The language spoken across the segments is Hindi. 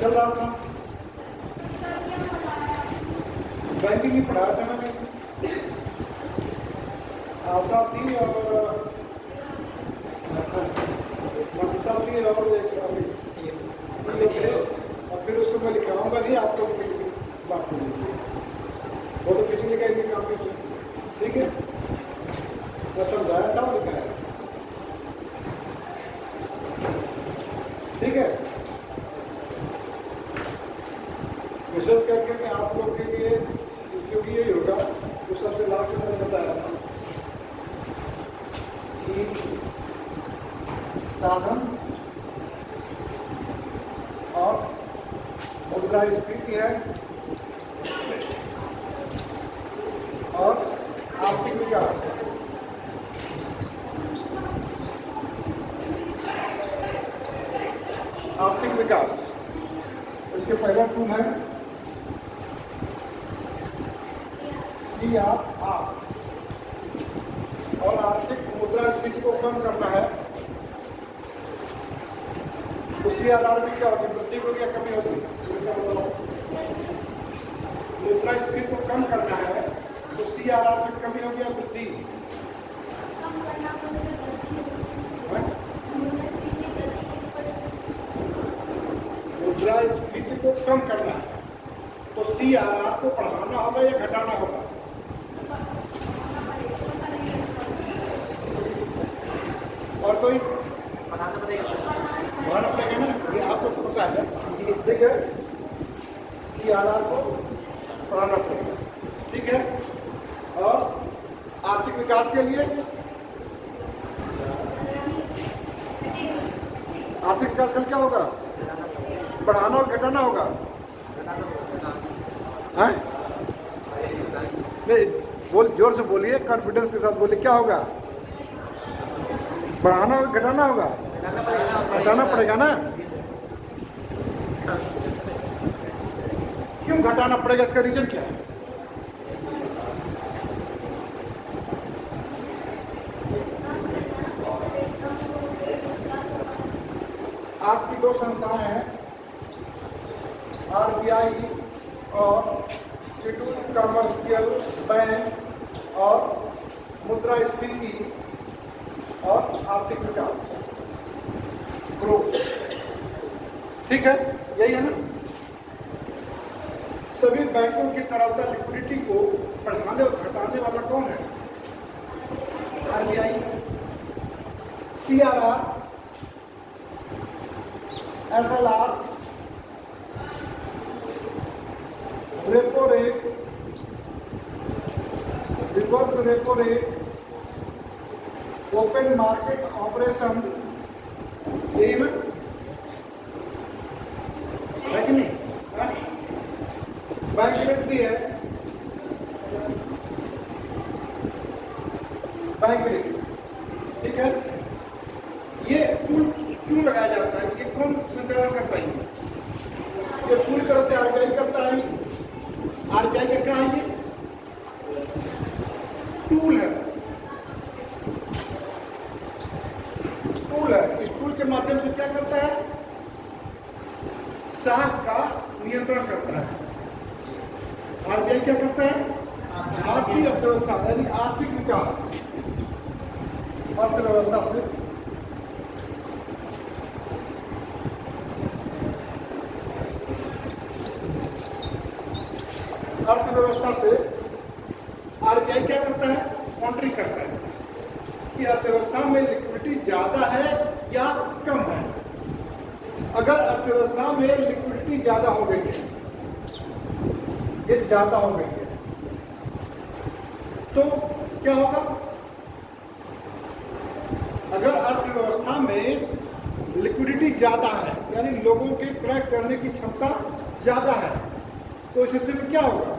चल रहा था, बैंकिंग ही पढ़ाया था मैंने, आशा थी और मंदिशा थी और एक थे। और फिर उसको मैं लिखाऊंगा नहीं, आपको बात कर लीजिए, वो तो खिंचने का इनकी काम से, ठीक है। मैं समझाया था, लिखाया, ठीक है। विशेष करके मैं आप लोग के लिए, क्योंकि यही होगा तो सबसे लास्ट में मैंने बताया था कि साधन और मुद्रास्फीति है और आर्थिक विकास। आर्थिक विकास इसके पहला टूल है CRR, और आर्थिक मुद्रास्फीति को कम करना है तो CRR में क्या होगी, वृद्धि होगी या कमी होगी? मुद्रास्फीति को कम करना है तो CRR में कमी होगी या वृद्धि? मुद्रास्फीति को कम करना है तो CRR को बढ़ाना होगा या घटाना होगा? और कोई बढ़ाना पड़ेगा ना, ये आपको पता है, ठीक है। CRR को बढ़ाना पड़ेगा, ठीक है। और आर्थिक विकास के लिए आर्थिक विकास के लिए क्या होगा? बढ़ाना और घटाना होगा, हैं? नहीं, बोल, जोर से बोलिए, कॉन्फिडेंस के साथ बोलिए, क्या होगा? बढ़ाना और घटाना होगा? घटाना पड़ेगा ना। क्यों घटाना पड़ेगा, इसका रीजन क्या है? आपकी दो संस्थाएं हैं, RBI और इंस्टीट्यूट कमर्शियल बैंक और मुद्रास्फीति और आर्थिक विकास, ग्रोथ, ठीक है, यही है ना। सभी बैंकों की तरलता लिक्विडिटी को बढ़ाने और घटाने वाला कौन है? RBI। CRR, SLR, repo rate, reverse repo rate, open market operation, यही ना है कि नहीं? बैंक रेट भी है, बैंक रेट, ठीक है। ये टूल क्यों लगाया जाता है? ये कौन संचालन करता है? ये पूरी तरह से RBI करता है। RBI का क्या है? ये टूल है, टूल है। इस टूल के माध्यम से क्या करता है? साख का नियंत्रण करता है। RBI क्या करता है? आर्थिक अर्थव्यवस्था यानी आर्थिक विकास, अर्थव्यवस्था से RBI क्या करता है? मॉनिटरिंग करता है कि अर्थव्यवस्था में लिक्विडिटी ज्यादा है या कम है। अगर अर्थव्यवस्था में लिक्विडिटी ज्यादा हो गई है, ये ज्यादा हो गई है, तो क्या होगा? अगर अर्थव्यवस्था में लिक्विडिटी ज्यादा है यानी लोगों के क्रय करने की क्षमता ज्यादा है, तो इस स्थिति में क्या होगा?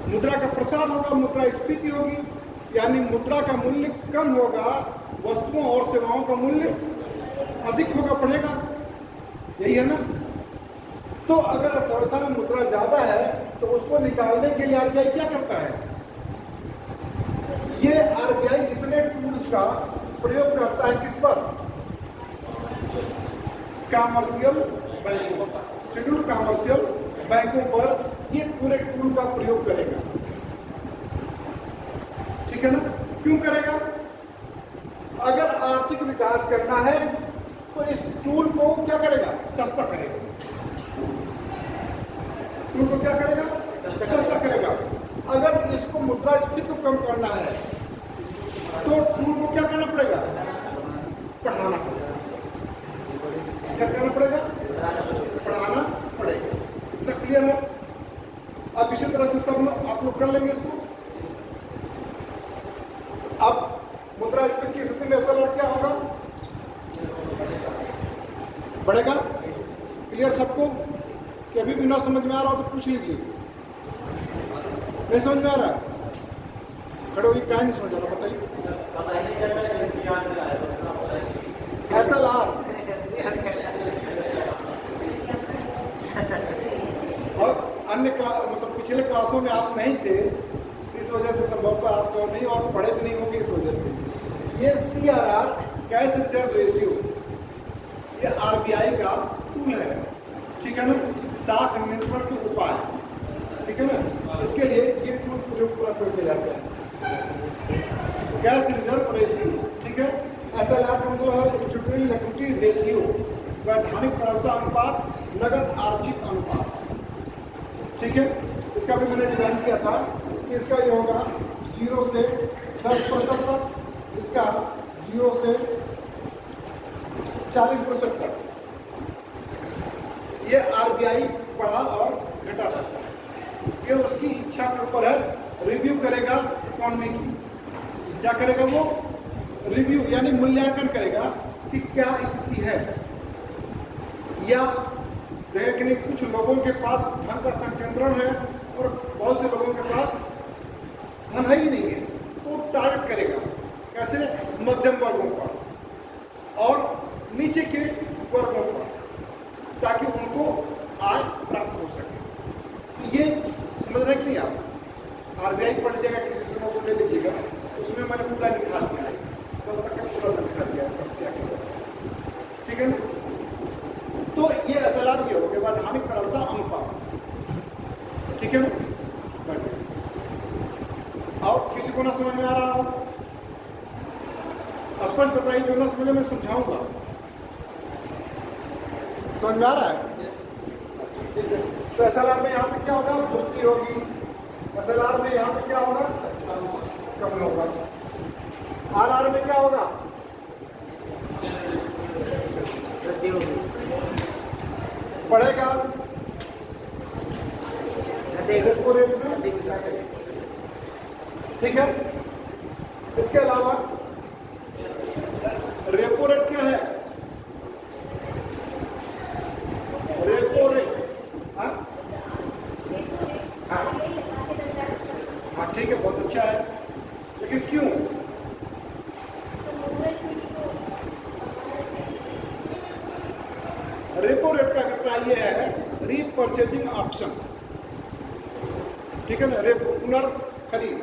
मुद्रा का प्रसार होगा, मुद्रास्फीति होगी, यानी मुद्रा का मूल्य कम होगा, वस्तुओं और सेवाओं का मूल्य अधिक होगा, बढ़ेगा, यही है ना। तो अगर अर्थव्यवस्था में मुद्रा ज्यादा है तो उसको निकालने के लिए RBI क्या करता है? ये RBI इतने टूल्स का प्रयोग करता है किस पर? कमर्शियल बैंकों, शेड्यूल कमर्शियल बैंकों पर ये पूरे टूल का प्रयोग करेगा। ठीक है ना? क्यों करेगा? अगर आर्थिक विकास करना है तो इस टूल को क्या करेगा? सस्ता करेगा। टूल को क्या करेगा? सस्ता करेगा। अगर इसको मुद्रास्फीति को कम करना है तो टूल को क्या करना पड़ेगा? बढ़ाना पड़ेगा। क्या करना पड़ेगा? बढ़ाना पड़ेगा। इतना क्लियर है? अब इसी तरह से सब आप लोग कर लेंगे इसको। अब मुद्रास्फीति की स्थिति में SLR क्या होगा? बढ़ेगा। क्लियर सबको? कि अभी भी ना समझ में आ रहा हो तो पूछ लीजिए। नहीं समझ में आ रहा है? खड़े हुई क्या नहीं समझ आ रहा बताइए। SLR और अन्य मतलब पिछले क्लासों में आप नहीं थे, इस वजह से संभवतः आप नहीं और पढ़े भी नहीं होंगे इस वजह से। ये CRR कैश रिजर्व रेशियो ये RBI का टूल है। ठीक है ना? साख नियंत्रण के उपाय। ठीक है ना? इसके लिए ये टूल प्रयोग किया जाता है। Cash reserve ratio. ठीक है? SLR का मतलब है इक्विटी लिक्विडिटी रेशियो, वैधानिक तरलता अनुपात, नगद आर्थिक अनुपात। ठीक है? इसका भी मैंने डिजाइन किया था कि इसका ये होगा 0 से 10% तक, इसका 0 से 40% तक। ये RBI बढ़ा और घटा सकता है। ये उसकी इच्छा के ऊपर है। रिव्यू करेगा इकोनॉमी की। क्या करेगा वो? रिव्यू यानी मूल्यांकन करेगा कि क्या स्थिति है, या कि नहीं कुछ लोगों के पास धन का संकेंद्रण है और बहुत से लोगों के पास धन है ही नहीं है, तो टारगेट करेगा कैसे? मध्यम वर्गों पर और नीचे के वर्गों पर, ताकि उनको आय प्राप्त हो सके। ये समझ रहे कि नहीं आप? RBI पढ़ लीजिएगा, किसी से नोट्स ले लीजिएगा, उसमें मैंने पूरा लिखा दिया है, कल तक का पूरा लिखा दिया है सब क्या क्या। ठीक है ना? तो ये SLR ये हो गया, वैधानिक तरलता अनुपात। ठीक है ना? और किसी को ना समझ में आ रहा हो स्पष्ट बताइए, जो ना समझे मैं समझाऊंगा। समझ में आ रहा है? तो SLR में यहाँ पे क्या होगा? वृद्धि होगी। SLR में यहाँ पे क्या होगा? कमी होगा। RR में क्या होगा? वृद्धि होगी। बढ़ेगा। रेपो रेट में। ठीक है? इसके अलावा रेपो रेट क्या है? रेपो रेट हाँ ठीक है, बहुत अच्छा है, लेकिन क्यों? रेपो रेट का अभिप्राय यह है रीपरचेजिंग ऑप्शन। ठीक है ना? रेपो पुनर्खरीद।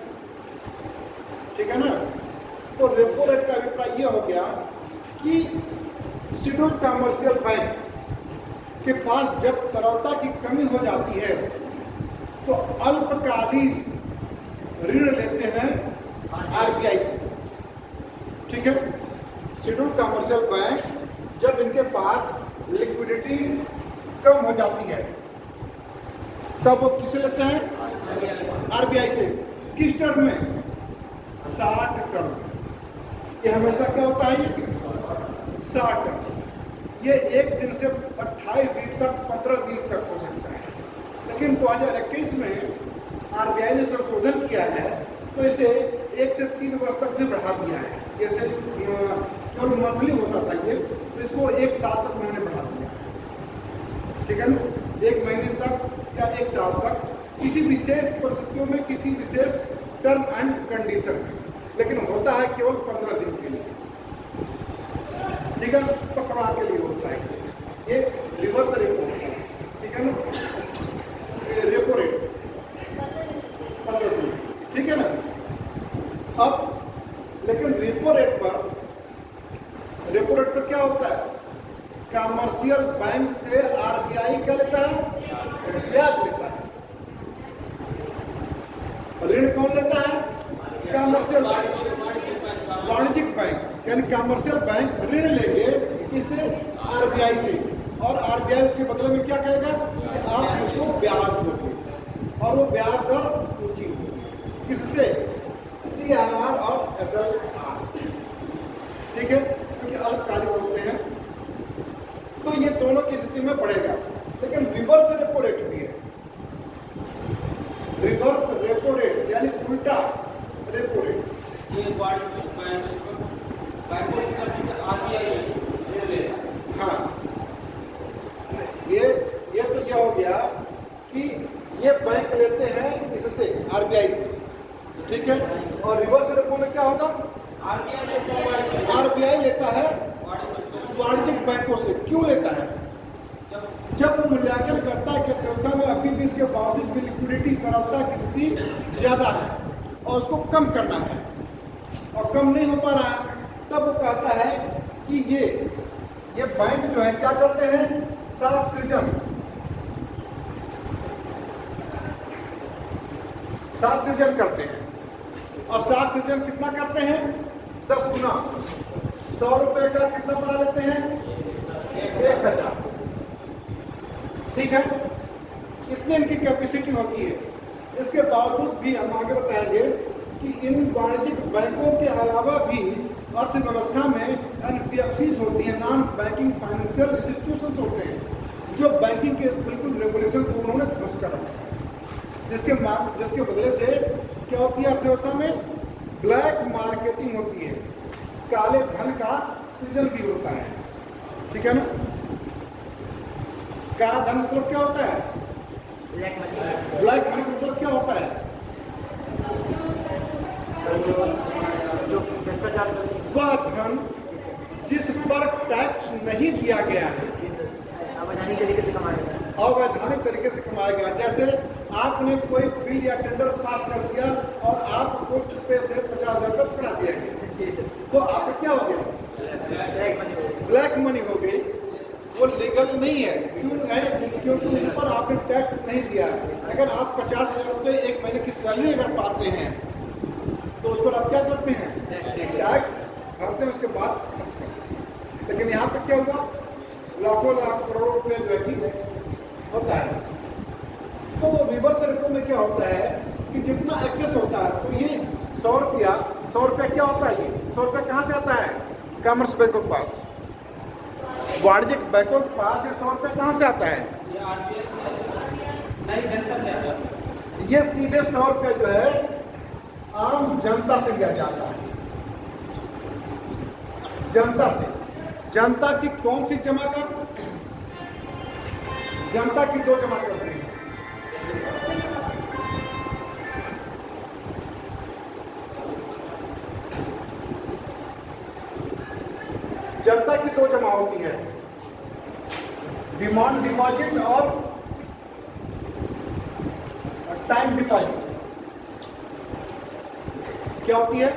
ठीक है ना? तो रेपो रेट का अभिप्राय यह हो गया कि शेड्यूल कमर्शियल बैंक के पास जब तरलता की कमी हो जाती है तो अल्पकालीन ऋण लेते हैं RBI से। ठीक है? शेड्यूल कमर्शियल बैंक जब इनके पास लिक्विडिटी कम हो जाती है तब वो किसे लेते हैं? RBI से। किस टर्म में? 60 टर्म। ये हमेशा क्या होता है? 60 टर्म। ये एक दिन से 28 दिन तक, 15 दिन तक हो सकता है, लेकिन 2021 में RBI ने संशोधन किया है तो इसे 1 से 3 वर्ष तक भी बढ़ा दिया है। जैसे केवल मंथली होता था ये, तो इसको 1 साल तक उन्होंने बढ़ा दिया है। ठीक है ना? 1 महीने तक या 1 साल तक, किसी विशेष परिस्थितियों में, किसी विशेष टर्म एंड कंडीशन में, लेकिन होता है केवल 15 दिन के लिए। ठीक है? पकड़ा के लिए होता है ये रिवर्स रेपो होता है। ठीक है ना? रेपो रेट 15 दिन। ठीक है ना? अब लेकिन रेपो रेट पर क्या होता है? कमर्शियल बैंक से आरबीआई क्या लेता है? ब्याज लेता है। ऋण कौन लेता है? कमर्शियल वाणिज्यिक बैंक, यानी कमर्शियल बैंक ऋण लेंगे किससे? आरबीआई से, और आरबीआई उसके बदले में क्या कहेगा कि आप मुझको ब्याज दोगे, और वो ब्याज दर ऊंची होगी। किससे? CRR और SLR, ठीक है, क्योंकि अल्पकालिक होते हैं। तो ये दोनों की स्थिति में बढ़ेगा। लेकिन रिवर्स रेपो रेट भी है। रिवर्स रेपो रेट यानी उल्टा रेपो रेट। हाँ, ये तो ये हो गया कि ये बैंक लेते हैं इससे, आरबीआई से, ठीक है। और रिवर्स रेपो में क्या होगा? आरबीआई लेता है वाणिज्यिक बैंकों से। क्यों लेता है? जब वो मूल्यांकन करता है कि अर्थव्यवस्था में अभी भी इसके बावजूद भी लिक्विडिटी तरलता की स्थिति ज्यादा है और उसको कम करना है, और कम नहीं हो पा रहा है, तब वो कहता है कि ये बैंक जो है क्या करते हैं? साख सृजन करते हैं। और साख सृजन कितना करते हैं? 10 गुना। 100 रुपए का कितना बना लेते हैं? 1000, ठीक है। इतनी इनकी कैपेसिटी होती है। इसके बावजूद भी हम आगे बताएंगे कि इन वाणिज्यिक बैंकों के अलावा भी अर्थव्यवस्था में NBFCs होती हैं, नॉन बैंकिंग फाइनेंशियल इंस्टीट्यूशंस होते हैं, जो बैंकिंग के बिल्कुल रेगुलेशन को उन्होंने ध्वस्त कर रखा है, जिसके बदले से क्या होती है? अर्थव्यवस्था में ब्लैक मार्केटिंग होती है, काले धन का सृजन भी होता है, ठीक है ना। काला धन मतलब क्या होता है? ब्लैक मनी मतलब क्या होता है? वह धन जिस पर टैक्स नहीं दिया गया है, अवैधानिक तरीके से कमाया गया, अवैधानिक तरीके से कमाया गया। जैसे आपने कोई बिल या टेंडर पास कर दिया और आपको चुप्पे से 50,000 रुपये पकड़ा दिया गया, तो आपको क्या हो गया? ब्लैक मनी हो गई। वो लीगल नहीं है। क्यों है? क्योंकि उस पर आपने टैक्स नहीं दिया। अगर आप 50,000 रुपये एक महीने की सैलरी अगर पाते हैं तो उस पर आप क्या करते हैं? टैक्स भरते हैं, उसके बाद खर्च करते हैं। लेकिन यहाँ पे क्या होगा? लाखों लाख करोड़ों रुपये जो है कि होता है। तो रिवर्स रेपो में क्या होता है कि जितना एक्सेस होता है, तो ये 100 रुपया क्या होता है? ये 100 रुपया कहाँ से आता है? कॉमर्स बैंकों के पास, वाणिज्यिक बैंकों के पास ये 100 रुपया कहाँ से आता है? ये सीधे 100 रुपये जो है आम जनता से लिया जाता है। जनता से। जनता की कौन सी जमा कर? जनता की 2 जमा करते हैं। जनता की 2 जमा होती है, डिमांड डिपॉजिट और टाइम डिपॉजिट। क्या होती है?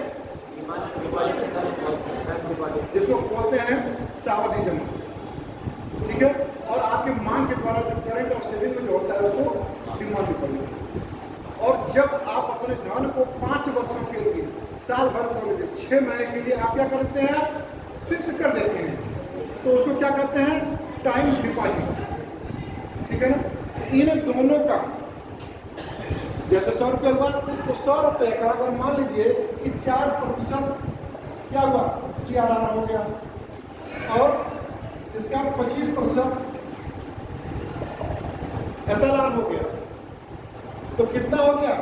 जिसको बोलते हैं सावधि जमा, ठीक है। और आपके मांग के द्वारा जो करंट और सेविंग में जो होता है उसको डिमांड डिपॉजिट। और जब आप अपने धन को 5 वर्षों के लिए, साल भर के लिए, 6 महीने के लिए आप क्या करते हैं? फिक्स कर देते हैं, तो उसको क्या करते हैं? टाइम डिपॉजिट, ठीक है ना। इन दोनों का जैसे 100 रुपये हुआ, तो 100 रुपये का अगर मान लीजिए कि 4% क्या हुआ? CRR हो गया, और इसका 25% SLR हो गया, तो कितना हो गया?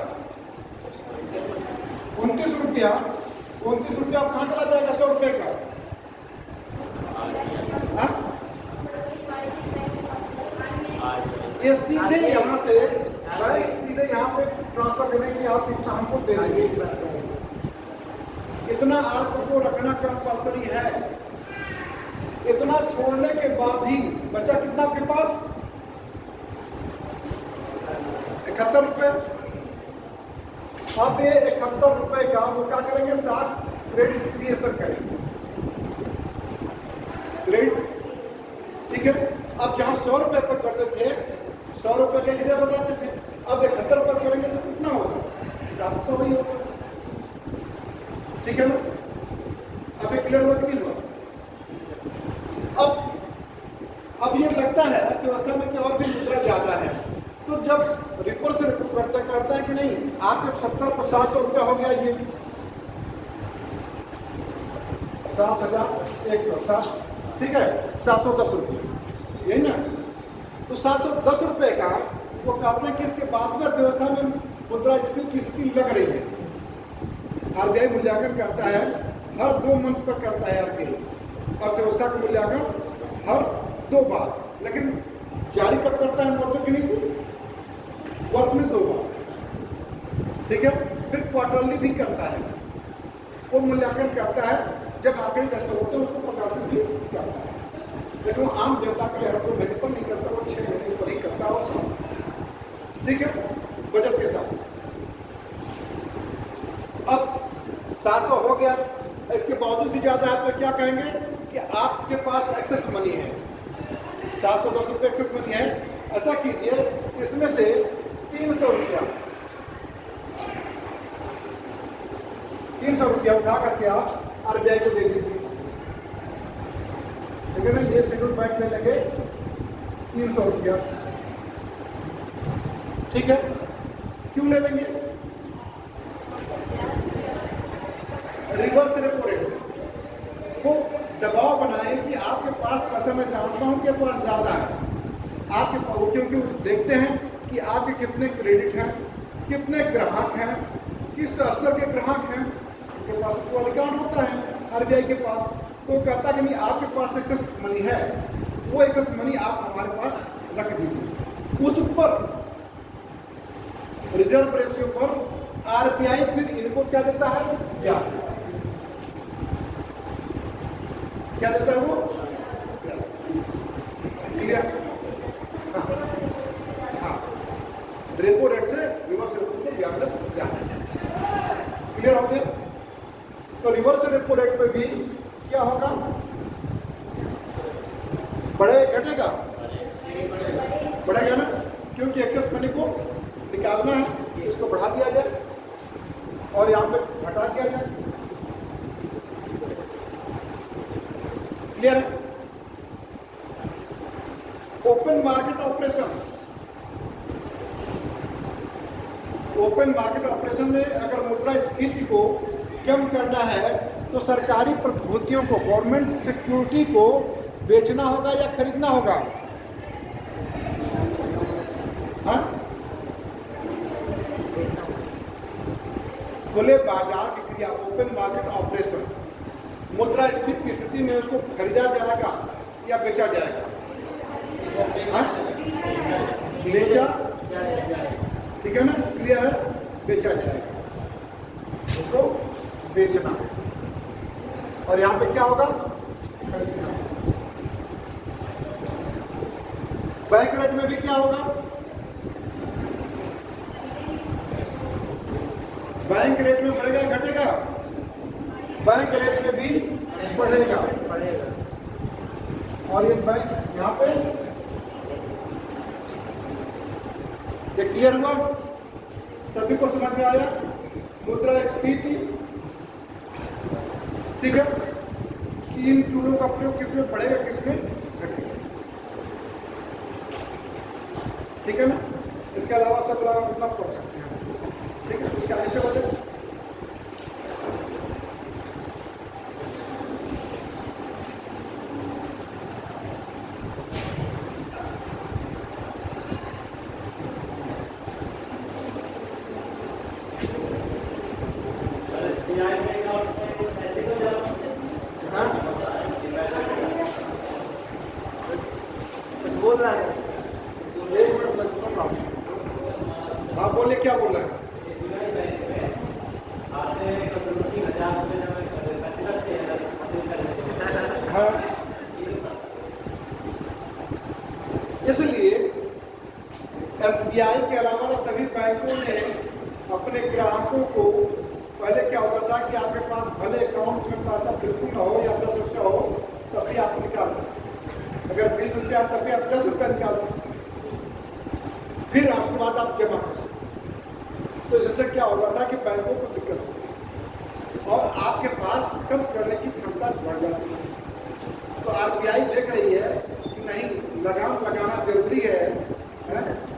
29 रुपया। 29 रुपया कहाँ चला जाएगा 100 रुपये का? ये सीधे यहाँ से बैंक सीधे यहाँ पे ट्रांसफर करने की आप इच्छा हमको दे देंगे। इतना आपको रखना कंपल्सरी है। इतना छोड़ने के बाद ही बचा कितना आपके पास? 71 रुपये। अब ये 71 रुपये का वो क्या करेंगे? 7 क्रेडिट क्रिएशन करेंगे। क्रेडिट, ठीक है। अब जहाँ 100 रुपये पर करते थे, 100 रुपये के लिए बताते थे, अब 71 पर करेंगे तो कितना होगा? 700 ही होगा। ठीक है ना? अब एक क्लियर हुआ कि नहीं हुआ? अब ये लगता है कि व्यवस्था में कि और भी मुद्रा ज्यादा है, तो जब रिपोर्ट से रिपोर्ट करता है कि नहीं, आपके 70 पर 700 रुपया हो गया, ये 7,160, ठीक है, 710 रुपये, यही ना? तो 710 रुपये का वो करते हैं किसके बाद में व्यवस्था में मुद्रास्फीति किसकी लग रही है? आरबीआई मूल्यांकन करता है, हर 2 मंथ पर करता है आरबीआई, और व्यवस्था का मूल्यांकन हर 2 बार, लेकिन जारी कब करता है? मतलब कि नहीं, वर्ष में 2 बार, ठीक है। फिर क्वार्टरली भी करता है, वो मूल्यांकन करता है, जब आंकड़े जैसे होते हैं उसको प्रकाशित भी करता है, लेकिन वो आम जनता के लिए हर 2 महीने पर नहीं करता, वो 6 महीने पर ही करता है, और साथ, ठीक है, बजट के साथ। अब 700 हो गया, इसके बावजूद भी ज्यादा है, तो क्या कहेंगे कि आपके पास एक्सेस मनी है, 710 रुपये एक्सेस मनी है। ऐसा कीजिए, इसमें से 300 रुपया, 300 रुपया उठा करके आप आरबीआई को दे दीजिए, ठीक है ना? ये शेड्यूल बैंक ले लेंगे 300 रुपया, ठीक है। क्यों ले लेंगे? रिवर्स रेपो रेट को दबाव बनाए कि आपके पास पैसा, मैं जानता हूं कि पास ज्यादा है आपके पास, क्योंकि देखते हैं कि आपके कितने क्रेडिट हैं, कितने ग्राहक हैं, किस स्तर के ग्राहक हैं, उनके पास तो रिकॉर्ड होता है आरबीआई के पास, तो कहता कि नहीं आपके पास एक्सेस मनी है, वो एक्सेस मनी आप हमारे पास रख दीजिए। उस पर रिजर्व रेशियो पर आरबीआई फिर इनको क्या देता है? क्या देता है वो? क्लियर? हाँ, रेपो रेट से रिवर्स रेपो पर ब्याज दर ज्यादा। क्लियर हो गया? तो रिवर्स रेपो रेट पर भी क्या होगा? घटेगा? बढ़ेगा ना, क्योंकि एक्सेस मनी को निकालना है, तो इसको बढ़ा दिया जाए और यहां से घटा दिया जाए। क्लियर है? Open market operation, open market operation में अगर मुद्रास्फीति को कम करना है तो सरकारी प्रतिभूतियों को, गवर्नमेंट सिक्योरिटी को बेचना होगा या खरीदना होगा? हाँ? खुले बाजार की क्रिया, ओपन मार्केट ऑपरेशन, मुद्रास्फीति की स्थिति में उसको खरीदा जाएगा या बेचा जाएगा? हाँ? बेचा, ठीक है ना? क्लियर है? बेचा जाएगा, उसको बेचना है। और यहां पे क्या होगा? खरीदना। बैंक रेट में भी क्या होगा? बैंक रेट में बढ़ेगा घटेगा? बैंक रेट में भी बढ़ेगा। और ये बैंक यहाँ पे, ये क्लियर हुआ? सभी को समझ में आया? मुद्रास्फीति, ठीक है, 3 टूलों का प्रयोग किसमें बढ़ेगा, किसमें घटेगा, ठीक है ना? इसके अलावा सब मतलब पढ़ सकते हैं, ठीक है? इसका आंसर बताइए। बोल रहा है, एक मिनट लग सुन रहा हूँ। हाँ बोलिए, क्या बोल रहे हैं? हाँ, इसलिए एसबीआई के अलावा सभी बैंकों ने अपने ग्राहकों को, पहले क्या होता था कि आपके पास भले अकाउंट में पैसा बिल्कुल ना हो या 10 रुपया हो, तभी आप निकाल सकते हैं, अगर 20 रुपया तब भी आप 10 रुपया निकाल सकते हैं, फिर उसके बाद आप जमा कर सकते हैं। तो इससे क्या हो जाता है कि बैंकों को दिक्कत होती है और आपके पास खर्च करने की क्षमता बढ़ जाती है। तो आरबीआई देख रही है कि नहीं, लगाम लगाना जरूरी है,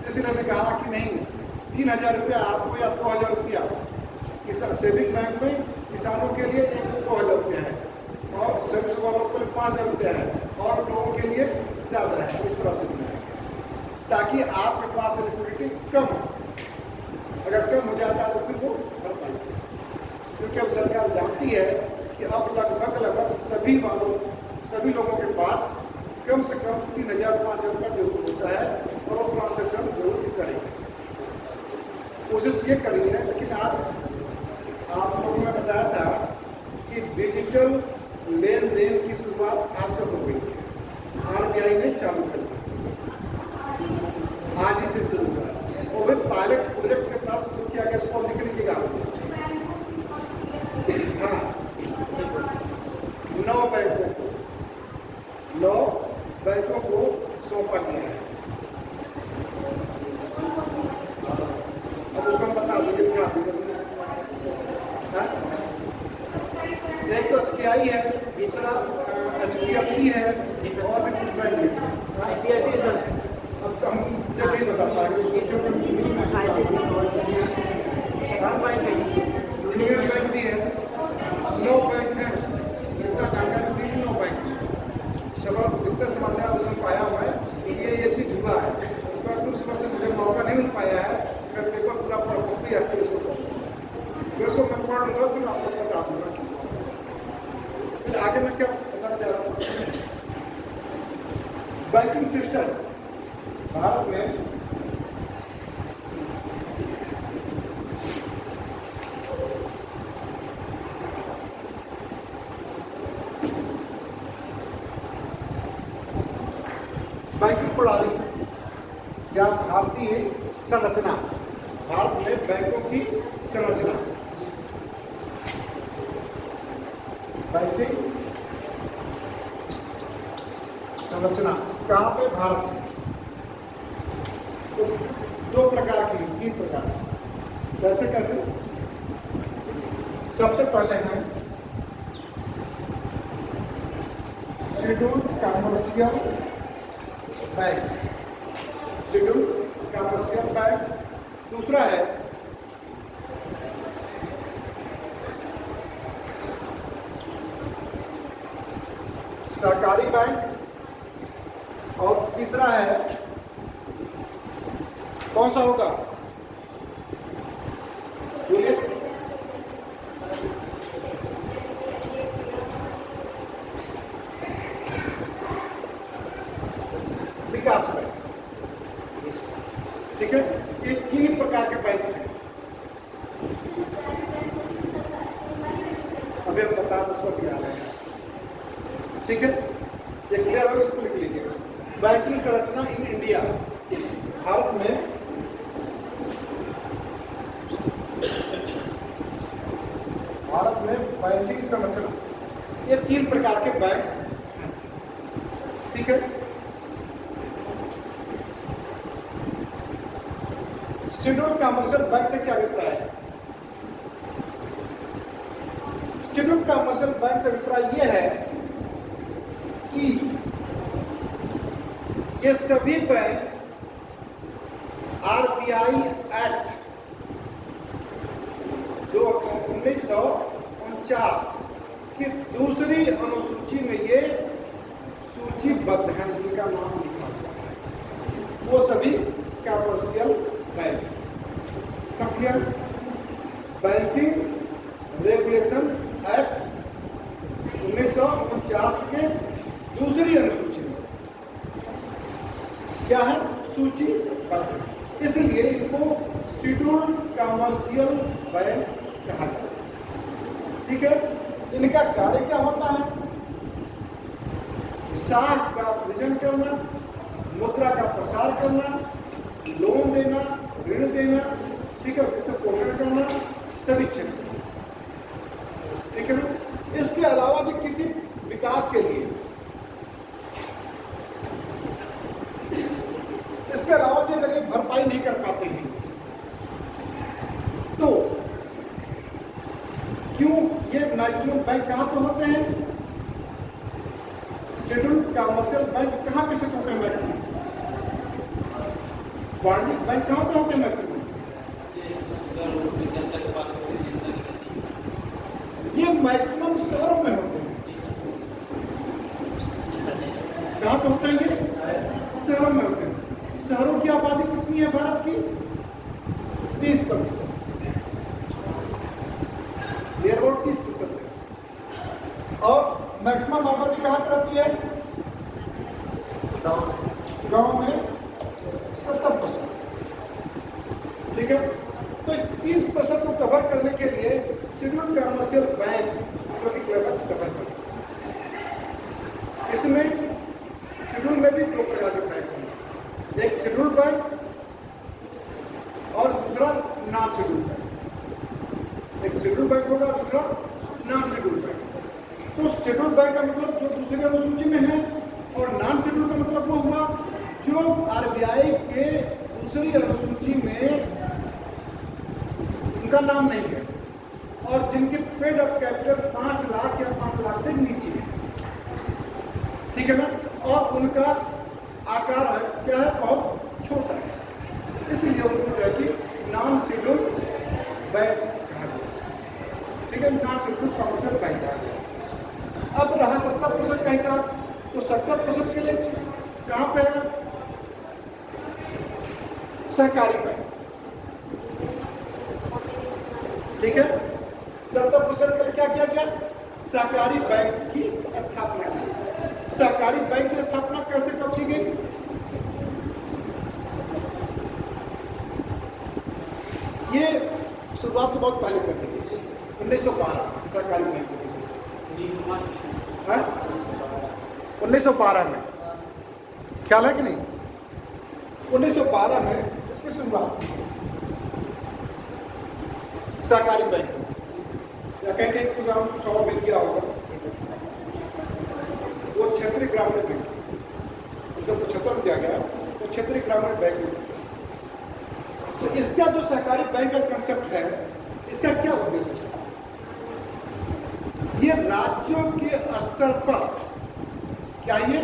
इसलिए हमने कहा कि नहीं, 3,000 रुपया आपको या 2,000 रुपया सेविंग बैंक में किसानों के लिए 2,000 रुपया है और सर्विस वालों के लिए 5,000 रुपया है और लोगों के लिए ज़्यादा है। इस तरह से बनाया गया ताकि आपके पास लिक्विडिटी कम हो। अगर कम हो जाता है तो फिर वो भर पाएंगे, क्योंकि अब सरकार जानती है कि अब लगभग सभी लोगों के पास कम से कम 3,000-5,000 रुपया जरूर होता है और वो ट्रांजेक्शन जरूर करेंगे। कोशिश ये करी है, लेकिन आज आप लोगों ने बताया था कि डिजिटल लेन देन की शुरुआत आज से हो गई है। आरबीआई ने चालू कर दिया, आज ही से शुरू हुआ और वह पायलट प्रोजेक्ट के तहत शुरू किया गया। इसको लिख लीजिएगा। हाँ, 9 बैंकों को सौंपा गया है। अब उसको हम बता देंगे क्या एक तो SBI है, दूसरा HDFC है और भी कुछ बैंक है। ICICI सर, अब हम जब नहीं बता पाएंगे उसको, यूनियन बैंक भी है, 9 बैंक है। इसका जानकारी भी 9 बैंक है। सब इतना समाचार उसमें पाया हुआ है कि ये चीज़ हुआ है। उस पर कुछ समय से मुझे मौका नहीं मिल पाया है, अगर पेपर पूरा पढ़ या फिर इसको मैं पढ़ लूँगा फिर आपको बता दूँगा। फिर आगे मैं क्या बताना चाह रहा हूँ, बैंकिंग सिस्टम भारत में बैंकिंग प्रणाली या भारतीय संरचना, भारत में बैंकों की संरचना, बैंकिंग संरचना कहाँ पे? भारत में। तो 2 प्रकार की, 3 प्रकार की। कैसे? सबसे पहले है scheduled commercial banks, scheduled commercial bank. दूसरा है सहकारी बैंक और तीसरा है कौन सा होगा? बोलिए। विकास बैंक। ठीक है, ये 3 प्रकार के बैंक हैं। अभी हम बता दें उसको क्या है। ठीक है, ये क्लियर हो, इसको लिख लीजिए। बैंकिंग संरचना इन इंडिया, भारत में बैंकिंग संरचना, ये 3 प्रकार के बैंक हैं। ठीक है, शेड्यूल्ड कमर्शियल बैंक से क्या अभिप्राय है? शेड्यूल्ड कमर्शियल बैंक से अभिप्राय यह है कि ये सभी बैंक आरबीआई एक्ट 1949 की दूसरी अनुसूची में ये सूचीबद्ध हैं, जिनका नाम लिखा हुआ है, वो सभी commercial bank. Clear? Banking regulation act 1949 के दूसरी अनुसूची में क्या है? सूचीबद्ध, इसलिए इनको शेड्यूल्ड कमर्शियल बैंक कहा जाता है। ठीक है, इनका कार्य क्या होता है? साख का सृजन करना, मुद्रा का प्रसार करना, लोन देना, ऋण देना, ठीक है, वित्त पोषण करना, सभी क्षेत्र। ठीक है ना? इसके अलावा भी किसी विकास के लिए क्यों ये मैक्सिमम बैंक कहाँ पे होते हैं? शेड्यूल कमर्शियल बैंक कहाँ पे स्थित होते हैं मैक्सिमम? वाणिज्यिक बैंक कहाँ पे होते हैं मैक्सिमम? ये मैक्सिमम शहरों में होते हैं। कहाँ पे होते हैं ये? शहरों में होते हैं। शहरों की आबादी कितनी है भारत की? 30%। नियर अबाउट 30% है। और मैक्सिमम आबादी कहाँ पर रहती है? गांव में 70%। ठीक है, तो इस 30% को कवर करने के लिए शेड्यूल कमर्शियल बैंक को भी कवर करना। इसमें शेड्यूल में भी दो प्रकार के बैंक हैं, एक शेड्यूल बैंक और दूसरा नॉन शेड्यूल बैंक। एक शेड्यूल बैंक होगा, दूसरा नॉन शेड्यूल बैंक। तो शेड्यूल बैंक का मतलब जो दूसरी अनुसूची में है, और नॉन शेड्यूल का मतलब वो हुआ जो आरबीआई के दूसरी अनुसूची में उनका नाम नहीं है और जिनके पेड अप कैपिटल 5 लाख या 5 लाख से नीचे है। ठीक है ना? और उनका आकार है क्या है? बहुत छोटा है, इसलिए उनको जो है कि नॉन शेड्यूल बैंक कहा गया। ठीक है, नॉन शेड्यूल कमर्शियल बैंक कहा गया। अब रहा 70% का हिसाब, तो 70% के लिए कहाँ पे है? सहकारी बैंक। ठीक है, 70% के लिए क्या किया गया? सहकारी बैंक की स्थापना की। सहकारी बैंक की स्थापना कैसे कब की गई? ये शुरुआत तो बहुत पहले कर दी गई, 1912 सहकारी बैंक की। 1912 में, ख्याल है कि नहीं? 1912 में इसकी शुरुआत सहकारी बैंक, या कहीं कुछ नाम कुछ और भी किया होगा। वो क्षेत्रीय ग्रामीण बैंक 1975 में दिया गया, तो क्षेत्रीय ग्रामीण बैंक। तो इसका जो सहकारी बैंक का कंसेप्ट है, इसका क्या उद्देश्य है? ये राज्यों के स्तर पर, क्या ये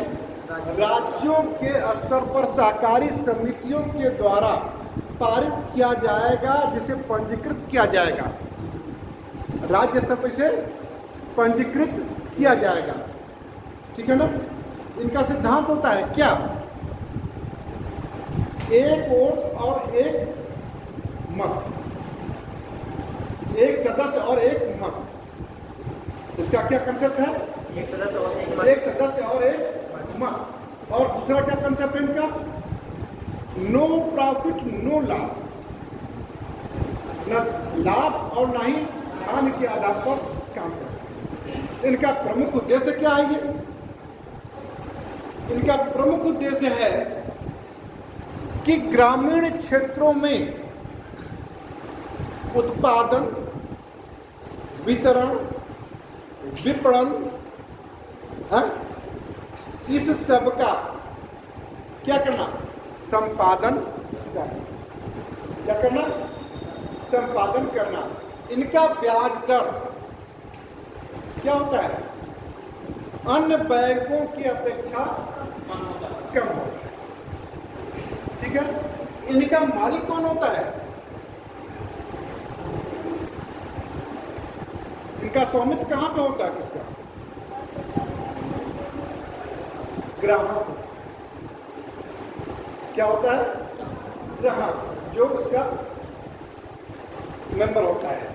राज्यों के स्तर पर सहकारी समितियों के द्वारा पारित किया जाएगा, जिसे पंजीकृत किया जाएगा। राज्य स्तर पर इसे पंजीकृत किया जाएगा। ठीक है ना? इनका सिद्धांत होता है क्या? एक वोट और एक मत, एक सदस्य और एक मत। इसका क्या कंसेप्ट है? एक सदस्य और एक मत। एक सदस्य और एक मत। और दूसरा क्या कंसेप्ट है इनका? नो प्रॉफिट नो लॉस, न लाभ और न ही हानि के आधार पर काम करते। इनका प्रमुख उद्देश्य क्या है? ये इनका प्रमुख उद्देश्य है कि ग्रामीण क्षेत्रों में उत्पादन, वितरण, विपणन, इस सब का क्या करना? संपादन करना। क्या करना? संपादन करना। इनका ब्याज दर क्या होता है? अन्य बैंकों की अपेक्षा कम होता है। ठीक है? इनका मालिक कौन होता है? इनका स्वामित्व कहां पे होता है? किसका? ग्राहक। क्या होता है? ग्राहक, जो उसका मेंबर होता है।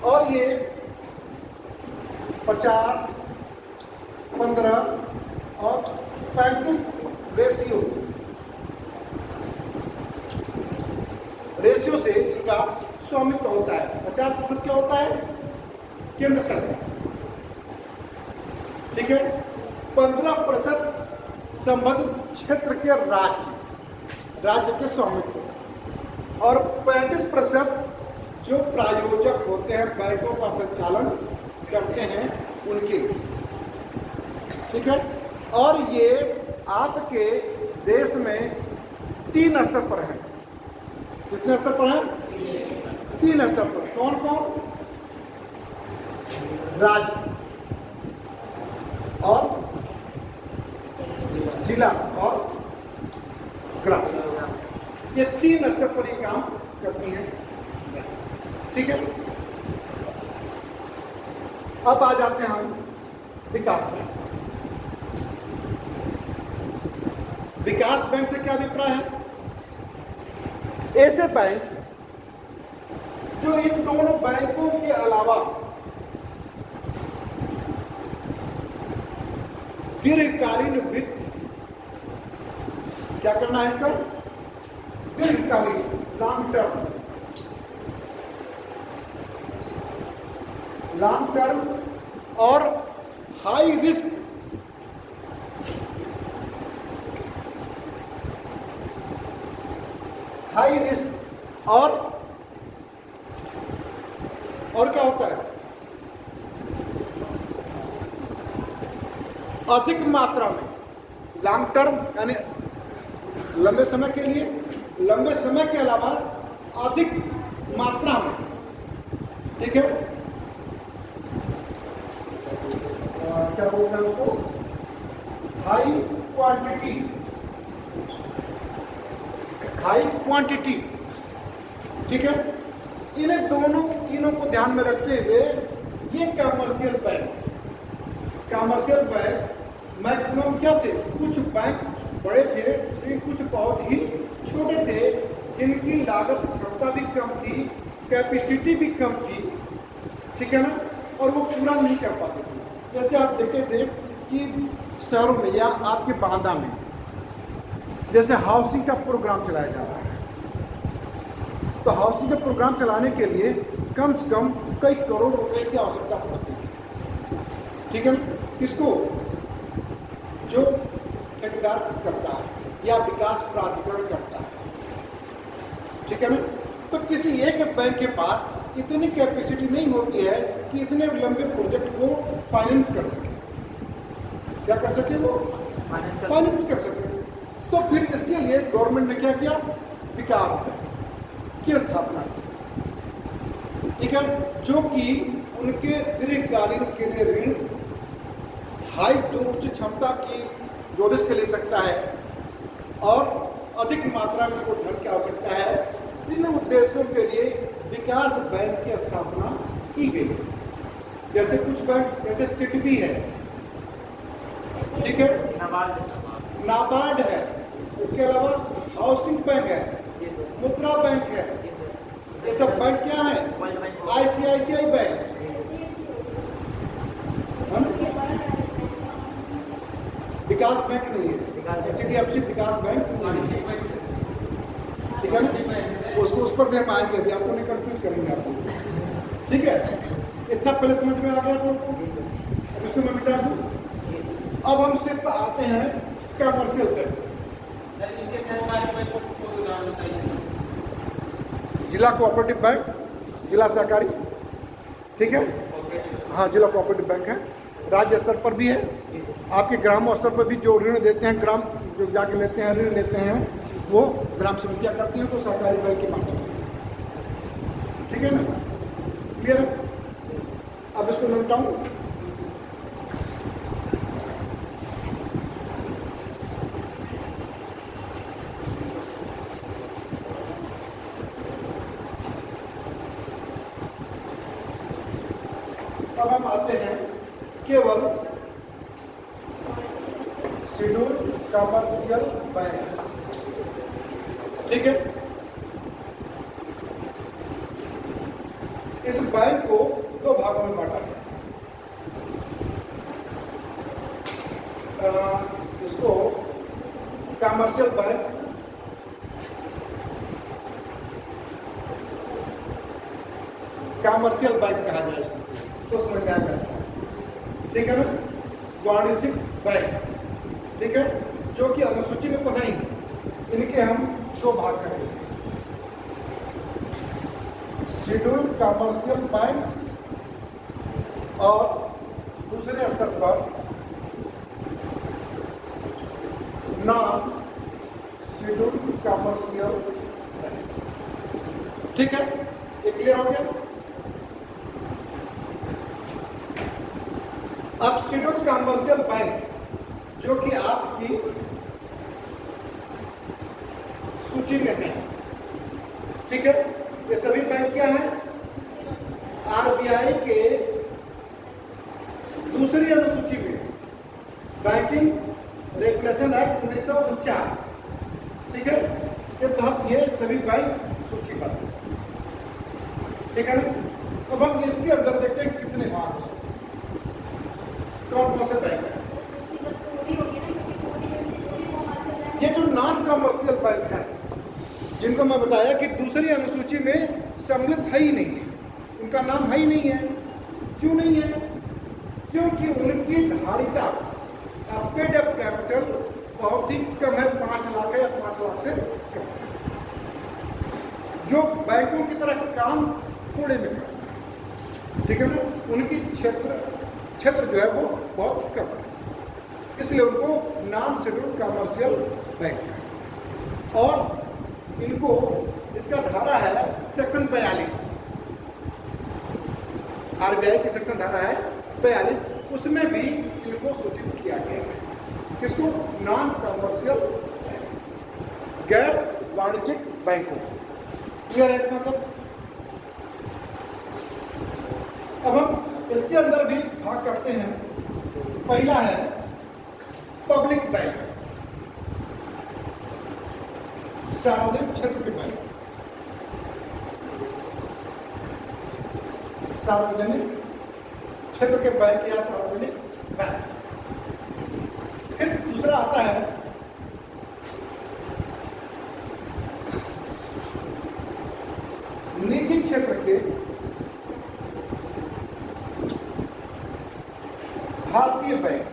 और ये 50, 15 और 35 रेशियो से इनका स्वामित्व होता है। 50% क्या होता है? केंद्र सरकार। ठीक है? 15% संबंधित क्षेत्र के राज्य के स्वामित्व, और 35% जो प्रायोजक होते हैं, बैंकों का संचालन करते हैं, उनके लिए। ठीक है? और ये आपके देश में 3 स्तर पर है। कितने स्तर पर है? 3 स्तर पर। कौन कौन? राज्य और जिला और ग्राम, ये 3 स्तर पर ये काम करती हैं। ठीक है, अब आ जाते हैं हम विकास बैंक। विकास बैंक से क्या अभिप्राय है? ऐसे बैंक जो इन दोनों बैंकों के अलावा दीर्घकालीन वित्त, क्या करना है इसका? दीर्घकालीन, लॉन्ग टर्म और हाई रिस्क और क्या होता है? अधिक मात्रा में, लॉन्ग टर्म यानी लंबे समय के लिए, लंबे समय के अलावा अधिक मात्रा में। ठीक है, क्या बोलते हैं उसको? High quantity. ठीक है, इन्हें तीनों को ध्यान में रखते हुए ये कमर्शियल बैंक मैक्सिमम क्या थे? कुछ बैंक बड़े थे लेकिन कुछ बहुत ही छोटे थे, जिनकी लागत क्षमता भी कम थी, कैपेसिटी भी कम थी। ठीक है ना, और वो पूरा नहीं कर पाते थे। जैसे आप देखते थे कि शहरों में या आपके बांदा में जैसे हाउसिंग का प्रोग्राम चलाया जा रहा है, तो हाउसिंग का प्रोग्राम चलाने के लिए कम से कम कई करोड़ रुपए की आवश्यकता पड़ती है। ठीक है, किसको? जो ठेकेदार करता है या विकास प्राधिकरण करता है। ठीक है ना, तो किसी एक बैंक के पास इतनी कैपेसिटी नहीं होती है कि इतने लंबे प्रोजेक्ट को फाइनेंस कर सके। क्या कर सके? वो फाइनेंस कर सके। तो फिर इसके लिए गवर्नमेंट ने क्या किया? विकास बैंक की स्थापना की। ठीक है, जो कि उनके दीर्घकालीन के लिए ऋण, हाई टू उच्च क्षमता की जो रिस्क ले सकता है और अधिक मात्रा में को धन की आवश्यकता है, इन उद्देश्यों के लिए विकास बैंक की स्थापना की गई। जैसे कुछ बैंक जैसे सिडबी है, ठीक है, नाबार्ड है, इसके अलावा हाउसिंग बैंक है, मुद्रा बैंक है, ये सब बैंक क्या है? ICICI बैंक, विकास बैंक नहीं है, HDFC विकास बैंक नहीं है। ठीक है ना, उसको उस पर भी हम आएंगे, अभी आपको नहीं कंफ्यूज करेंगे आपको। ठीक है, इतना पहले समझ में आ गया आप लोग को? अब इसको मैं मिटा दूँ। अब हम सिर्फ आते हैं कमर्शियल बैंक। जिला कोऑपरेटिव बैंक, जिला सहकारी। ठीक है, हाँ, जिला कोऑपरेटिव बैंक है। राज्य स्तर पर भी है, आपके ग्राम स्तर पर भी जो ऋण देते हैं, ग्राम जो जाके लेते हैं, ऋण लेते हैं, वो ग्राम समितियाँ करती हैं, तो सहकारी बैंक के माध्यम से। ठीक है ना, क्लियर है? अब इसको मैं बताऊँ। अब हम आते हैं केवल शेड्यूल कमर्शियल बैंक। ठीक है, इस बैंक को 2 भागों में बांटा गया। इसको कमर्शियल बैंक, कहा जाए इसको, तो समझ में आएगा। अच्छा, ठीक है ना, वाणिज्यिक बैंक। ठीक है, जो कि अनुसूची में तो नहीं, इनके हम 2 भाग करेंगे, शेड्यूल कमर्शियल बैंक और दूसरे स्तर पर नॉन शेड्यूल कमर्शियल बैंक। ठीक है, ये क्लियर हो गया? अब शेड्यूल्ड कमर्शियल बैंक जो कि आपकी सूची में है, ठीक है, ये सभी बैंक क्या है? आरबीआई के दूसरी अनुसूची में बैंकिंग रेगुलेशन एक्ट 1949, ठीक है, के तहत ये सभी बैंक सूचीबद्ध, ठीक है ना। अब हम इसके अंदर देखते हैं कितने भाग हो सकते हैं, कौन कौन से बैंक है। ये जो नॉन कमर्शियल बैंक है जिनको मैं बताया कि दूसरी अनुसूची में सम्मिलित है ही नहीं है, उनका नाम है ही नहीं है। क्यों नहीं है? क्योंकि उनकी धारिता पेड अप कैपिटल बहुत ही कम है, 5 लाख है या 5 लाख से कम है, जो बैंकों की तरह काम थोड़े में करता है, ठीक है ना। उनकी क्षेत्र जो है वो बहुत कम है, इसलिए उनको नॉन शेड्यूल्ड कमर्शियल बैंक है। और इनको इसका धारा है सेक्शन 42, आरबीआई की सेक्शन धारा है 42, उसमें भी इनको सूचित किया गया है। किसको? नॉन कमर्शियल गैर वाणिज्यिक बैंकों। क्लियर है इतना तक? अब हम इसके अंदर भी भाग करते हैं। पहला है पब्लिक बैंक, सार्वजनिक क्षेत्र के बैंक, सार्वजनिक क्षेत्र के बैंक या सार्वजनिक बैंक। फिर दूसरा आता है निजी क्षेत्र के भारतीय बैंक,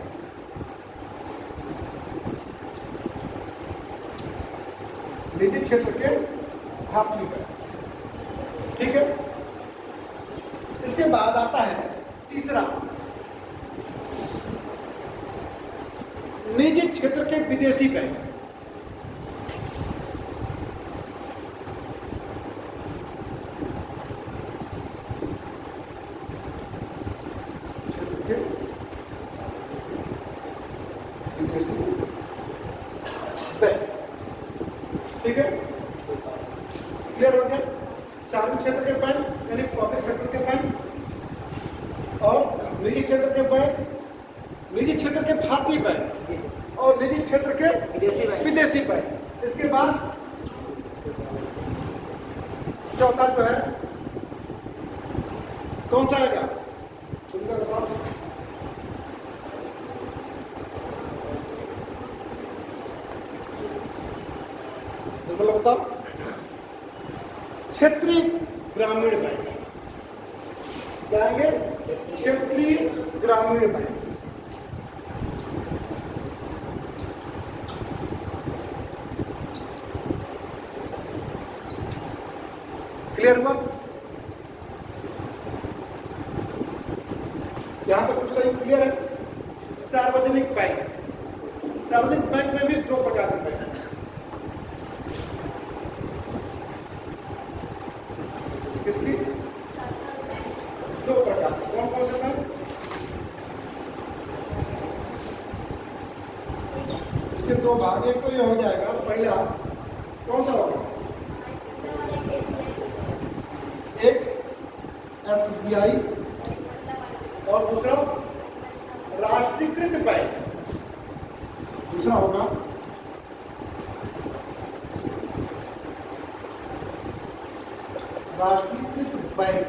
निजी क्षेत्र के भारतीय बैंक, ठीक है। इसके बाद आता है तीसरा निजी क्षेत्र के विदेशी बैंक, ठीक है। क्लियर हो गया? सार्वजनिक क्षेत्र के बैंक यानी पब्लिक सेक्टर के बैंक, और निजी क्षेत्र के बैंक, निजी क्षेत्र के भारतीय बैंक, और निजी क्षेत्र के विदेशी बैंक। इसके बाद चौथा जो है कौन सा आएगा? सुनकर बताओ। बताओ। क्षेत्रीय ग्रामीण बैंक, क्या आएंगे? क्षेत्रीय ग्रामीण बैंक। क्लियर हुआ? यहां तक तो सही क्लियर है। सार्वजनिक बैंक, सार्वजनिक बैंक में भी 2 प्रकार के बैंक हैं। किसकी? 2 प्रकार। कौन कौन से बैंक? इसके 2 भाग, एक तो ये हो जाएगा। पहला कौन सा होगा? एक एसबीआई और दूसरा राष्ट्रीयकृत बैंक। दूसरा होगा राष्ट्रीयकृत बैंक,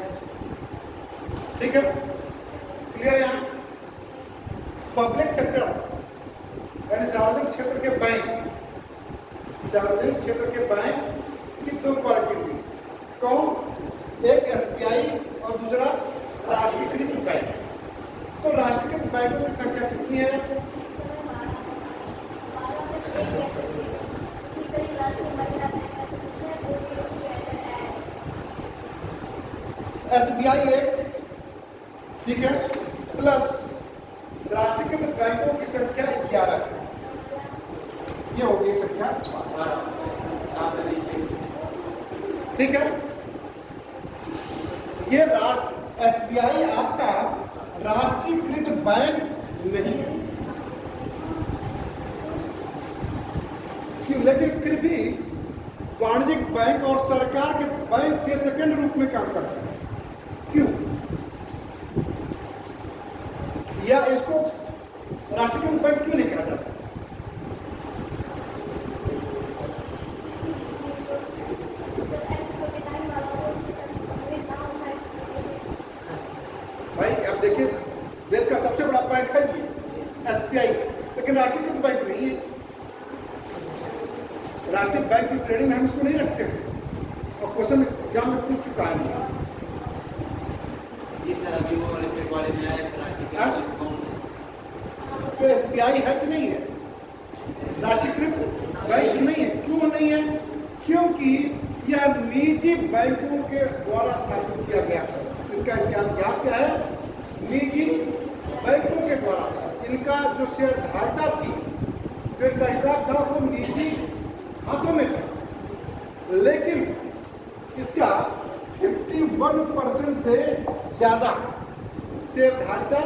ठीक है। क्लियर? यहां पब्लिक सेक्टर यानी सार्वजनिक क्षेत्र के बैंक, सार्वजनिक क्षेत्र के बैंक की 2 क्वालिटी हुई। कौन? एक एसबीआई और दूसरा राष्ट्रीयकृत बैंक। तो राष्ट्रीयकृत बैंकों की संख्या कितनी है? एसबीआई एक, ठीक है, प्लस राष्ट्रीयकृत बैंकों की संख्या 11 है। ये हो गई संख्या, ठीक है। ये एसबीआई आपका राष्ट्रीयकृत बैंक नहीं है। क्यों? लेकिन फिर भी वाणिज्यिक बैंक और सरकार के बैंक के सेकंड रूप में काम करता है। क्यों? या इसको राष्ट्रीयकृत बैंक क्यों नहीं कहा जाता? भाई अब देखिए, देश का सबसे बड़ा बैंक है ये SBI, लेकिन राष्ट्रीयकृत बैंक नहीं है। राष्ट्रीय बैंक की श्रेणी में हम इसको नहीं रखते हैं, और क्वेश्चन एग्जाम में पूछ चुका है। तो SBI है कि नहीं है? राष्ट्रीयकृत बैंक नहीं है। क्यों नहीं है? क्योंकि यह निजी बैंकों के द्वारा स्थापित किया गया है। इनका इतिहास क्या है? निजी बैंकों के द्वारा। इनका जो शेयरधारता थी, जो इनका स्टॉक था, वो निजी हाथों में था, लेकिन इसका 51% से ज्यादा शेयरधारता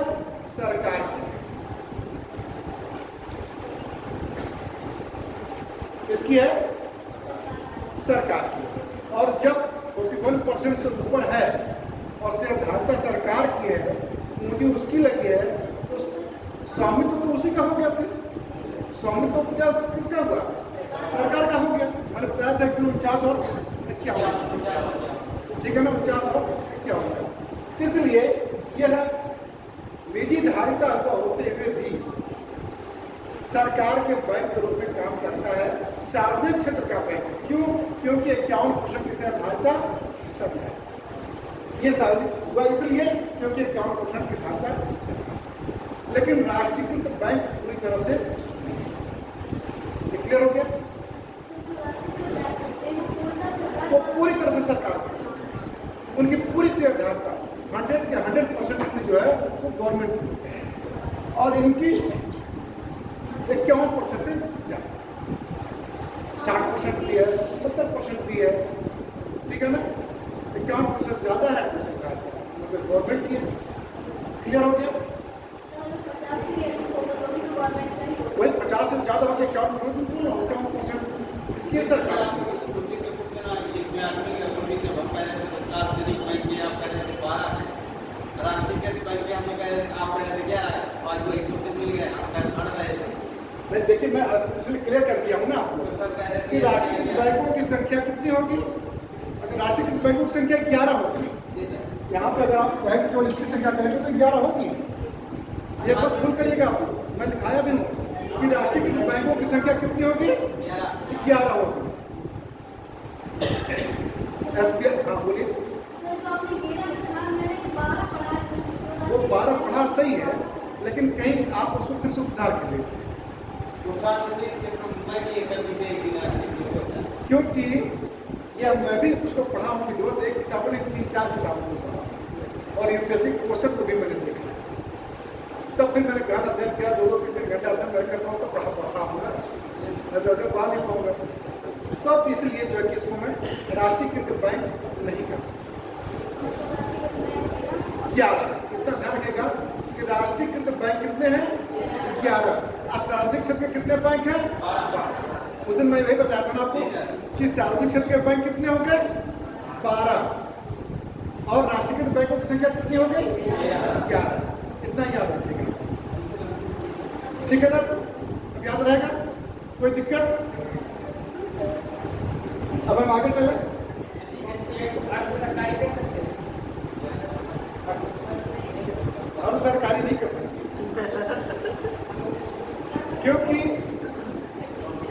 सरकार की है। इसकी है सरकार की। और जब 41% से ऊपर है और शेयरधारता सरकार की है, उनकी उसकी लगी है, तो स्वामित्व तो उसी का हो गया। फिर स्वामित्व क्या किसका हुआ? सरकार का हो गया। मैंने बताया था कि 49 और 51, ठीक है ना, 49 और 51। इसलिए यह निजी धारिता का होते हुए भी सरकार के बैंक के रूप में काम करता है, सार्वजनिक क्षेत्र का बैंक। क्यों? क्योंकि 51% की शेयरधारता सरकार। ये सार्वजनिक हुआ इसलिए क्योंकि 51% की धारता सरकार। लेकिन राष्ट्रीयकृत बैंक पूरी तरह से क्लियर हो गया, वो पूरी तरह से सरकार, उनकी पूरी शेयरधारता 100% की जो है वो गवर्नमेंट की है, और इनकी 51% से ज्यादा, 60% भी है, 70% भी है, ठीक है ना। 51% ज्यादा है तो सरकार मतलब गवर्नमेंट की है। क्लियर हो गया? वही 50 से ज्यादा होते 51% इसकी सरकार। नहीं देखिए, मैं इसलिए क्लियर कर दिया हूँ ना आपको कि राष्ट्रीयकृत बैंकों की संख्या कितनी होगी। अगर राष्ट्रीयकृत बैंकों की संख्या 11 होगी, यहाँ पे अगर आप बैंक की निश्चित संख्या करेंगे तो 11 होगी। ये बात भूल करिएगा आप, मैं लिखाया भी हूँ कि राष्ट्रीयकृत बैंकों की संख्या कितनी होगी? 11 होगी। SBI, हाँ बोलिए। वो 12 पढ़ा सही है, लेकिन कहीं आप उसको फिर से सुधार कर लीजिए, क्योंकि यह मैं भी उसको पढ़ा हूँ विधिवत, एक किताबों ने 3-4 किताबों को पढ़ा, और यूपीएससी क्वेश्चन को भी मैंने देखा है। तब फिर मैंने ज्ञान अध्ययन किया, 2-3 घंटा अध्ययन करता हूँ तो पढ़ा हूँ, मैं तो ऐसे पढ़ा नहीं पाऊंगा। तब इसलिए जो है कि इसको मैं राष्ट्रीयकृत बैंक नहीं कर सकता। 11, इतना ध्यान रखिएगा कि राष्ट्रीयकृत बैंक कितने हैं? 11। और सार्वजनिक क्षेत्र के कितने बैंक हैं? 12। उस दिन मैं वही बताया था ना आपको कि सार्वजनिक क्षेत्र के बैंक कितने होंगे? 12। और राष्ट्रीयकृत बैंकों की संख्या कितनी हो गई? 11। इतना याद रखिएगा, ठीक है ना? अब याद रहेगा, कोई दिक्कत? अब हम आगे चले। हम सरकारी नहीं कर सकते, क्योंकि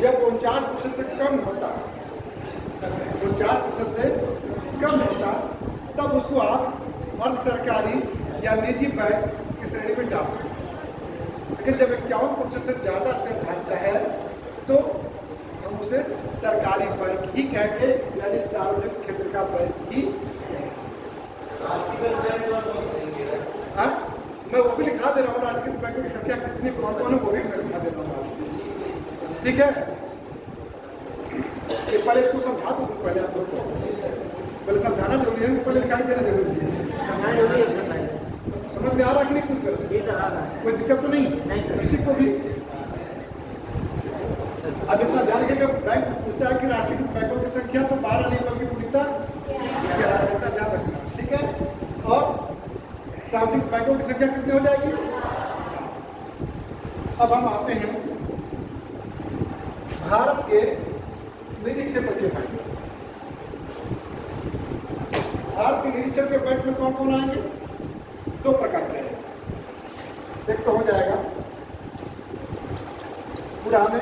जब 49% से कम होता, 49% से कम होता, तब उसको आप अर्ध सरकारी या निजी बैंक की श्रेणी में डाल सकते हैं। लेकिन जब 51% से ज़्यादा शेयरधारता है तो हम उसे सरकारी बैंक ही कहेंगे, यानी सार्वजनिक क्षेत्र का बैंक ही। हाँ, मैं वो भी लिखा दे रहा हूँ, राष्ट्रीयकृत बैंकों की संख्या कितनी कौन कौन है वो भी मैं लिखा दे रहा हूँ, ठीक है। ये पहले इसको समझा दो, पहले आप लोग को पहले समझाना जरूरी है, पहले लिखाई देना जरूरी है। समझ में आ रहा है कि नहीं पूरी तरह से? जी सर आ रहा है। कोई दिक्कत तो नहीं? नहीं सर। किसी को भी? अब इतना ध्यान रखिएगा, बैंक पूछता है कि राष्ट्रीयकृत बैंकों की संख्या तो 12 नहीं बल्कि पूर्णतः 11, इतना ध्यान रखना, ठीक है। और सार्वजनिक बैंकों की संख्या कितनी हो जाएगी? अब हम आते हैं भारत के निजी क्षेत्र के बैंक। भारत के निजी क्षेत्र के बैंक में कौन कौन आएंगे? 2 प्रकार के हैं। एक तो हो जाएगा पुराने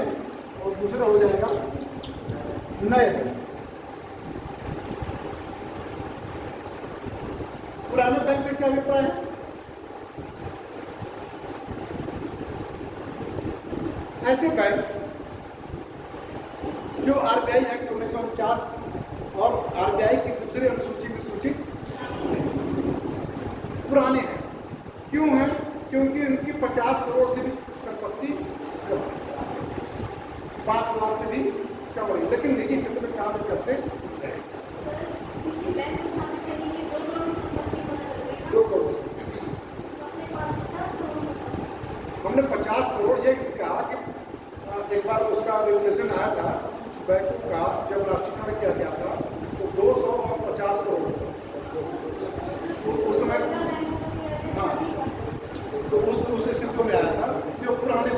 और दूसरा हो जाएगा नए बैंक। पुराने बैंक से क्या अभिप्राय है? ऐसे बैंक जो आरबीआई एक्ट 1949 और आरबीआई की दूसरी अनुसूची में सूचित पुराने हैं। क्यों हैं? क्योंकि उनकी 50 करोड़ से भी संपत्ति कम, 5 लाख से भी कम रही, लेकिन निजी क्षेत्र में काम करते रहे। 2 करोड़ से हमने 50 करोड़ ये कहा कि एक बार उसका रेगुलेशन आया था कुछ बैंकों का, जब राष्ट्रीयकरण किया गया था तो 200 और 50 करोड़ उस समय, हाँ, तो उस स्थिति में आया था जो पुराने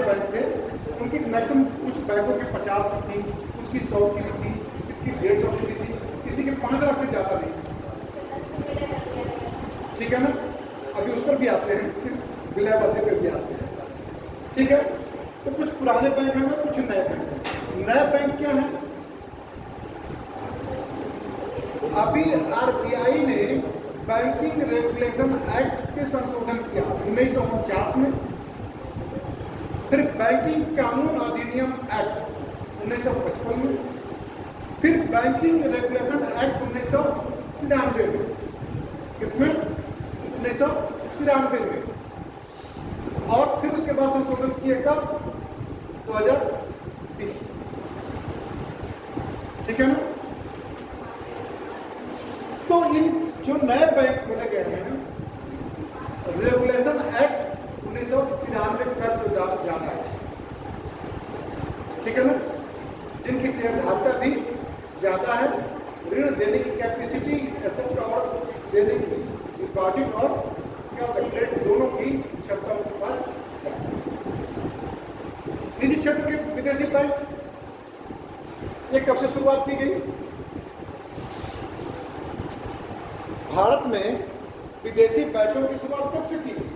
बैंक थे उनकी मैक्सिमम, कुछ बैंकों की 50 की थी, कुछ की 100 की भी थी, किसी की 150 की भी थी, किसी के 5 लाख से ज़्यादा नहीं। ठीक है ना? अभी उस पर भी आते हैं, विलय वादे पे भी आते हैं। ठीक है, तो कुछ पुराने बैंक हैं, कुछ नए बैंक हैं। नए बैंक क्या है? अभी आरबीआई ने बैंकिंग रेगुलेशन एक्ट के संशोधन किया 1949 में, फिर बैंकिंग कानून अधिनियम एक्ट 1955 में, फिर बैंकिंग रेगुलेशन एक्ट 1993 में। किसमें? 1993 में। और फिर उसके बाद संशोधन किए कब? 2020। ठीक है ना? तो इन जो नए बैंक खोले गए हैं, रेगुलेशन एक्ट 1993 का जो ज्यादा है, ठीक है ना, जिनकी शेयरधारता भी ज्यादा है, ऋण देने की कैपेसिटी, एसेट और देने की डिपॉजिट और क्या क्रेडिट दोनों की क्षमता उनके पास ज्यादा है। निजी क्षेत्र के विदेशी बैंक, ये कब से शुरुआत की गई? भारत में विदेशी बैंकों की शुरुआत कब से की गई?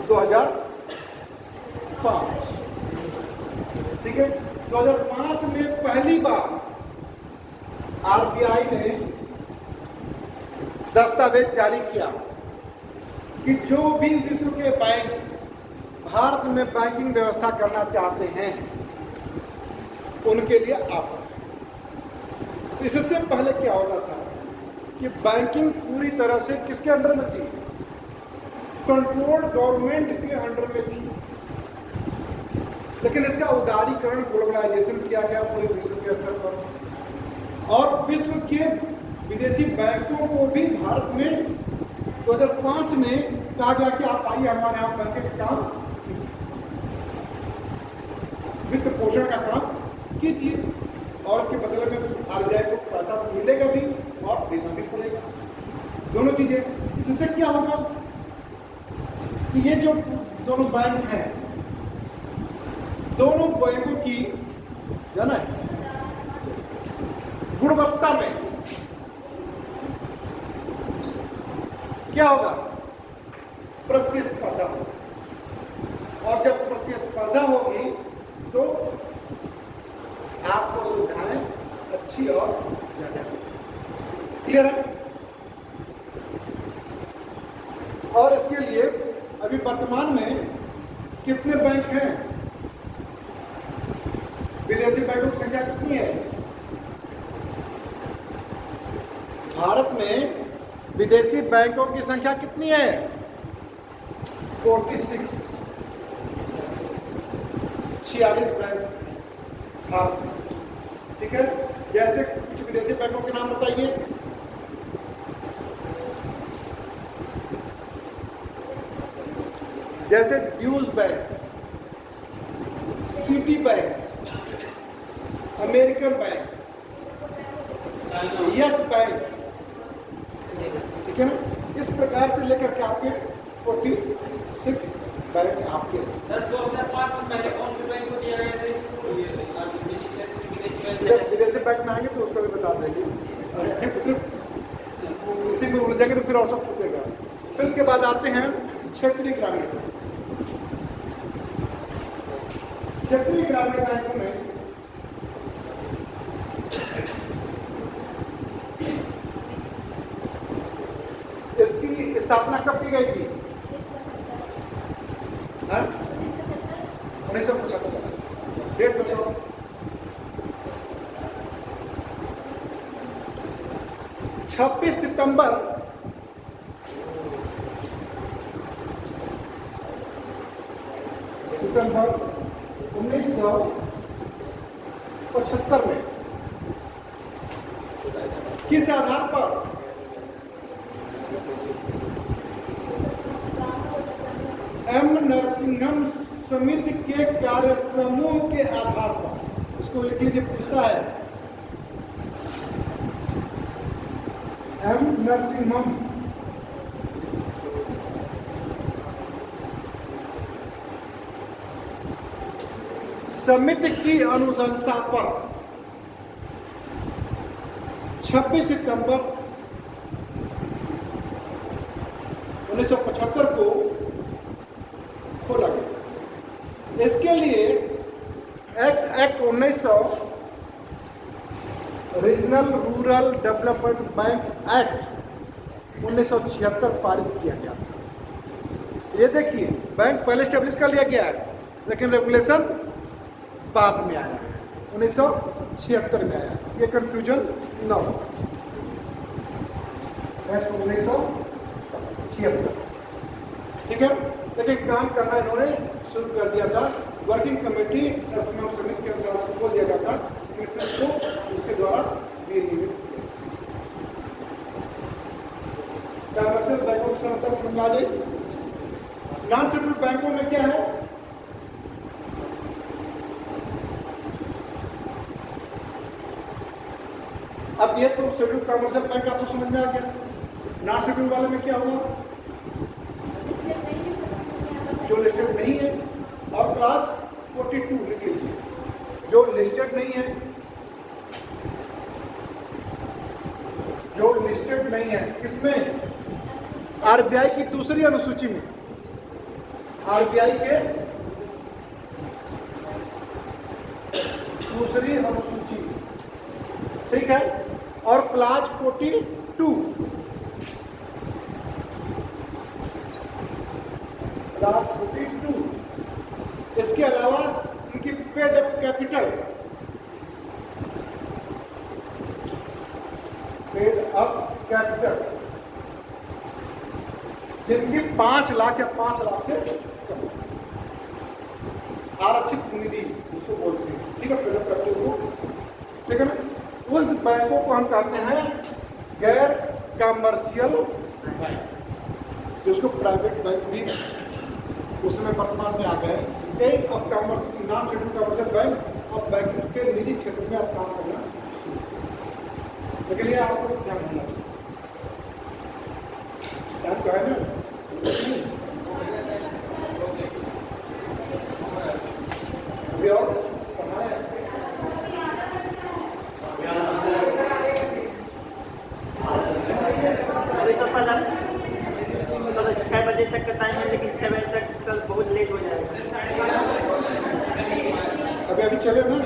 2005। ठीक है, 2005 में पहली बार आरबीआई ने दस्तावेज जारी किया कि जो भी विश्व के बैंक भारत में बैंकिंग व्यवस्था करना चाहते हैं उनके लिए ऑफर। इससे पहले क्या होता था कि बैंकिंग पूरी तरह से किसके अंडर में थी? कंट्रोल्ड गवर्नमेंट के अंडर में थी, लेकिन इसका उदारीकरण, ग्लोबलाइजेशन किया गया पूरे विश्व के स्तर पर, और विश्व के विदेशी बैंकों को भी भारत में 2005 में कहा गया कि आप आइए हमारे यहाँ बैंकिंग का काम कीजिए, वित्त पोषण का काम कीजिए, और उसके बदले में आरबीआई को पैसा मिलेगा भी और देना भी पड़ेगा, दोनों चीजें। इससे क्या होगा कि ये जो दोनों बैंक हैं, दोनों बैंकों की है ना गुणवत्ता में क्या होगा? प्रतिस्पर्धा होगी, और जब प्रतिस्पर्धा होगी तो आपको सुविधाएं अच्छी और ज्यादा। क्लियर है? और इसके लिए अभी वर्तमान में कितने बैंक हैं? विदेशी बैंकों की संख्या कितनी है? भारत में विदेशी बैंकों की संख्या कितनी है? 46। 46 बैंक था। ठीक है, जैसे कुछ विदेशी बैंकों के नाम बताइए। जैसे Deutsche bank, Citi bank, American bank, Yes bank. ठीक है ना, इस प्रकार से लेकर के आपके 46 बैंक आपके। सर 2005 में पहले कौन से बैंक को दिया गया थे? जब विदेशी बैंक में आएंगे तो उसको भी बता देंगे। इसी में उलझेंगे तो फिर और सब छूटेगा। फिर उसके बाद आते हैं क्षेत्रीय ग्रामीण। क्षेत्रीय ग्रामीण बैंकों में इसकी स्थापना कब की गई थी? 1975। डेट बताओ। 26 सितंबर 1975 में। किस आधार पर? एम नरसिंहम समिति के कार्य समूह के आधार पर। इसको लिख लीजिए, पूछता है एम नरसिंहम समिति की अनुशंसा पर 26 सितंबर 1975 को खोला गया। इसके लिए act 1900 regional rural development bank act 1976 पारित किया गया। ये देखिए, बैंक पहले स्टेब्लिश कर लिया गया है, लेकिन रेगुलेशन बाद में आया है, 1976 में आया। ये कंफ्यूजन न हो। एक्ट 1976। ठीक है, लेकिन काम करना इन्होंने शुरू कर दिया था। वर्किंग कमेटी नरसिंहम समिति के अनुसार बोल दिया गया था कि इसको उसके द्वारा विनियमित किया। कमर्शियल बैंकों की समस्या समझ आ जाए। नॉन शेड्यूल्ड बैंकों में क्या है? अब ये तो शेड्यूल्ड कमर्शियल बैंक आपको समझ में आ गया। नॉन शेड्यूल्ड वाले में क्या हुआ? जो लिस्टेड नहीं है। और क्लास 42 लिख लीजिए, जो लिस्टेड नहीं है। जो लिस्टेड नहीं है किसमें? आरबीआई की दूसरी अनुसूची में। आरबीआई के दूसरी अनुसूची। ठीक है, और क्लास 42 क्लास 42। इसके अलावा इनकी पेड अप कैपिटल, जिनकी 5 लाख या 5 लाख से कम, आरक्षित निधि इसको बोलते हैं। ठीक है, पेड अप कैपिटल को। ठीक है ना, उस बैंकों को हम कहते हैं गैर कमर्शियल बैंक, जिसको प्राइवेट बैंक भी उसमें वर्तमान में आ गए। एक अब commercial non scheduled commercial bank अब बैंकिंग के निजी क्षेत्र में अब काम करना शुरू। लेकिन ये आपको ध्यान रखना चाहिए। टाइम तो है ना? अभी और कहाँ है? सर 6 बजे तक का टाइम है, लेकिन 6 बजे तक सर बहुत लेट हो जाएगा। अभी चले ना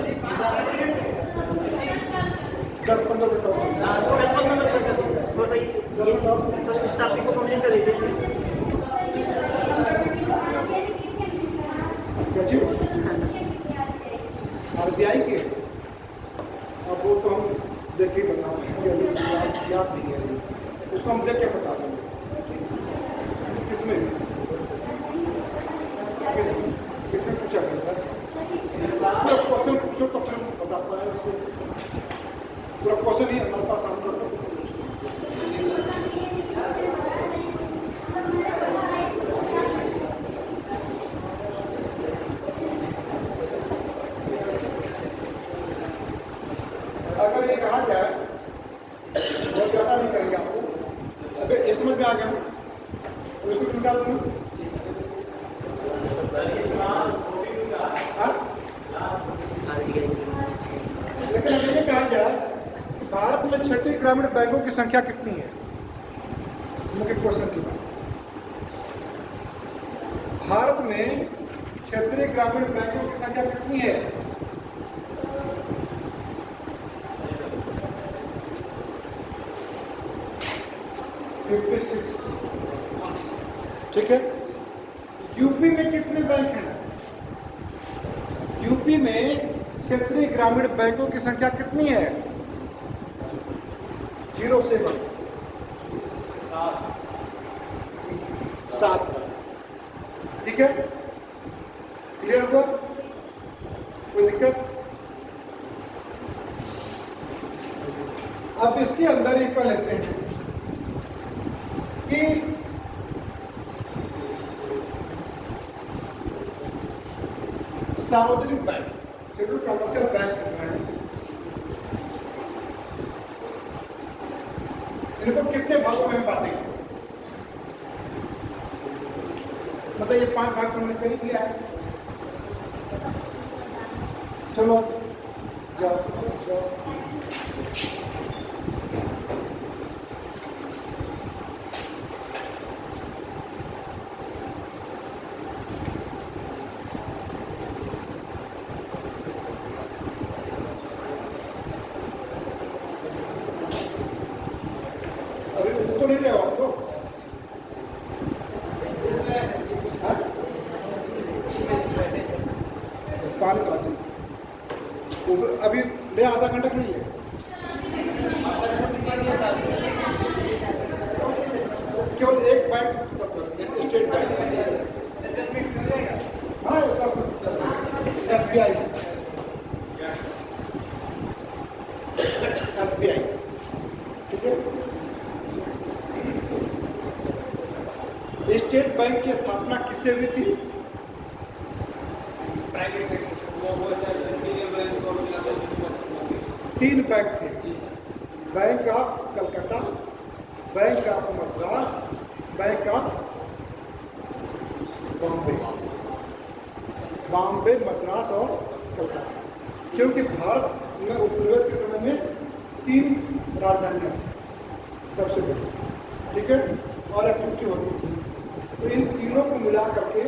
10-15 मिनट और। 10-15 मिनट सर हो सही। 10 मिनट और सर इस टॉपिक को कंप्लीट कर दीजिए। क्या चीज? आरबीआई के अब वो तो हम देख के बता पाएंगे, अभी याद नहीं है। उसको हम देख के बता देंगे। किसमें पूछा गया था? अगर ये कहा जाए, बहुत ज़्यादा नहीं करेंगे आपको, अगर ये समझ में आ गया तो इसको क्यों डाल दूँ? लेकिन अगर ये कहा जाए भारत में क्षेत्रीय ग्रामीण बैंकों की संख्या कितनी है, मुख्य क्वेश्चन की बात, भारत में क्षेत्रीय ग्रामीण बैंकों की संख्या कितनी है? ठीक है। यूपी में कितने बैंक हैं? यूपी में क्षेत्रीय ग्रामीण बैंकों की संख्या कितनी है? 07 7। ठीक है, क्लियर हुआ? कोई दिक्कत? अब इसके अंदर एक कर लेते हैं कि सार्वजनिक बैंक, शेड्यूल कमर्शियल बैंक है, इनको कितने भागों में हम बांटेंगे? मतलब ये 5 भाग हमने कर दिया है। चलो जाओ। अभी ले आधा घंटा नहीं है, केवल एक बैंक, स्टेट बैंक, हाँ SBI, ठीक है। स्टेट बैंक की स्थापना किससे हुई थी? तीन बैंक थे, bank of Calcutta, bank of Madras, bank of Bombay, Madras और कलकत्ता। क्योंकि भारत में उपनिवेश के समय में 3 राजधानियां सबसे बड़ी, ठीक है, और एक्टिविटी होती थी। तो इन तीनों को मिला करके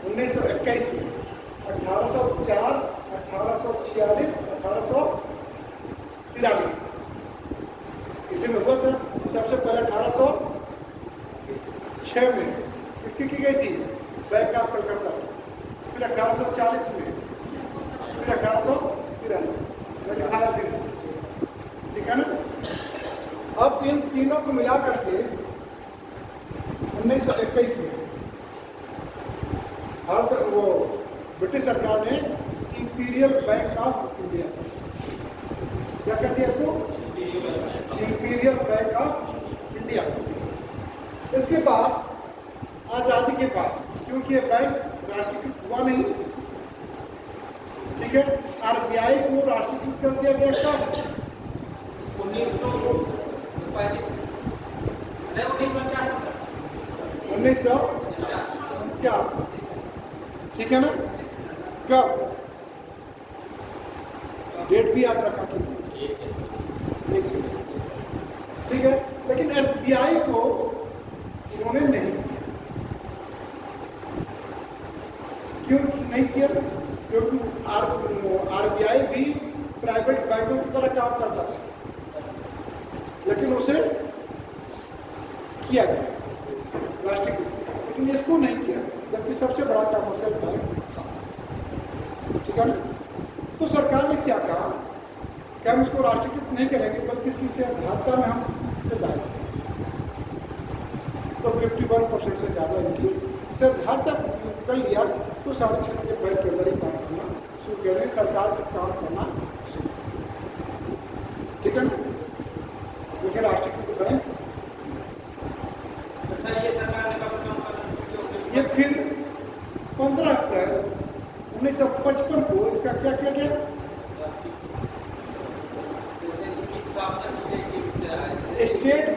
1921 में 1804, 1846, 1843 इसी में हुआ था। सबसे पहले 1806 में किसकी की गई थी? Bank of Calcutta. फिर 1840 में, फिर 1843 में दिखाया गया, ठीक है ना। अब इन तीनों को मिला करके 1921 में वो ब्रिटिश सरकार ने इंपीरियल बैंक ऑफ इंडिया, क्या कर दिया इसको? Imperial bank of India. इसके बाद आज़ादी के बाद, क्योंकि ये बैंक राष्ट्रीयकृत हुआ नहीं, ठीक है, RBI को राष्ट्रीयकृत कर दिया गया कब? 1949, ठीक है ना। कब? डेट भी याद रखा कीजिए, ठीक है। लेकिन SBI को इन्होंने नहीं किया। क्यों नहीं किया? क्योंकि RBI भी प्राइवेट बैंकों की तरह काम करता था, लेकिन उसे किया गया राष्ट्रीयकृत, लेकिन इसको नहीं किया, जबकि सबसे बड़ा कमर्शियल बैंक था, ठीक है ना। तो सरकार ने क्या कहा कि हम इसको राष्ट्रीयकृत नहीं करेंगे, बल्कि इसकी शेयरधारता में हम हिस्सेदारी, तो 51% से ज़्यादा इनकी शेयरधारता कर लिया। तो सारे क्षेत्र के बैंक के अंदर ही काम करना शुरू करें, सरकार का काम करना शुरू, ठीक है ना। क्योंकि राष्ट्रीयकृत बैंक ये फिर 15 अप्रैल 1955 को इसका क्या किया गया?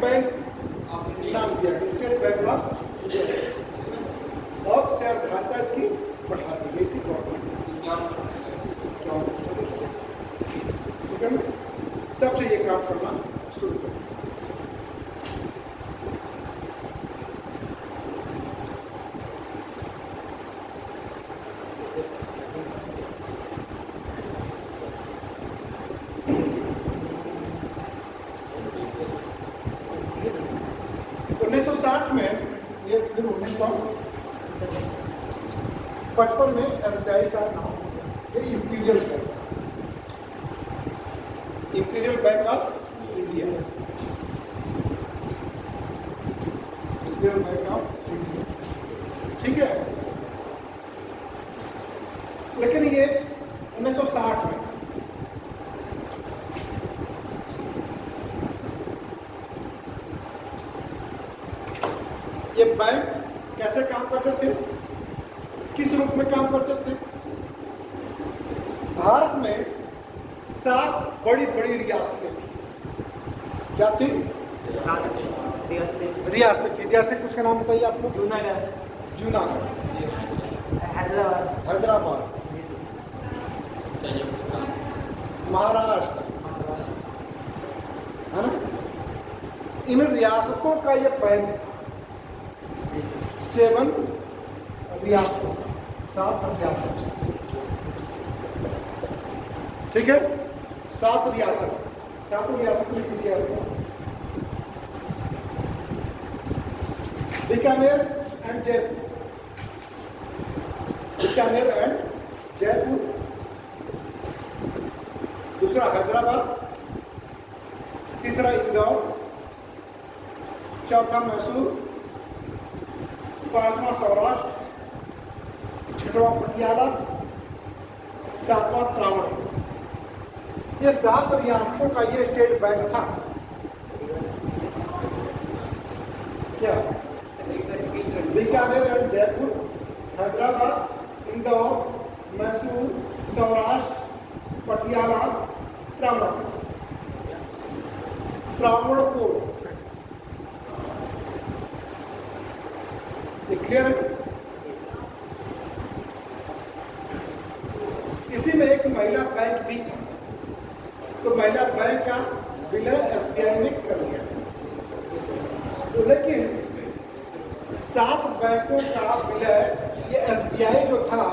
बैंक नाम दिया गया, स्टेट बैंक ऑफ इंडिया, और शेयर धारता इसकी बढ़ा दी गई थी गवर्नमेंट। ठीक है ना? तब से ये काम करना शुरू कर। 1960 में ये फिर 1955 में एसबीआई का नाम ये imperial bank, imperial bank of India, imperial bank of India. ठीक है, लेकिन ये 1960 में ये बैंक कैसे काम करते थे, किस रूप में काम करते थे? भारत में 7 बड़ी बड़ी रियासतें थी। क्या थी? 7 रियासतें थी। जैसे कुछ का नाम बताइए आपको। जूनागढ़, जूनागढ़, हैदराबाद, हैदराबाद, महाराष्ट्र, है ना? इन रियासतों का ये बैंक 7 रियासतों, 7 रियासत। ठीक है, 7 रियासत, 7 रियासत में कीजिए आपको। Bikaner and Jaipur, Bikaner and Jaipur. दूसरा हैदराबाद, तीसरा इंदौर, चौथा मैसूर, 5वां सौराष्ट्र, 6वां पटियाला, 7वां त्रावणकोर। ये 7 रियासतों का ये स्टेट बैंक था। क्या? बीकानेर एंड जयपुर, हैदराबाद, इंदौर, मैसूर, सौराष्ट्र, पटियाला, त्रावणकोर। त्रावणकोर, ये क्लियर है? इसी में एक महिला बैंक भी था, तो महिला बैंक का विलय एसबीआई में कर लिया था। लेकिन 7 बैंकों का विलय, ये एसबीआई जो था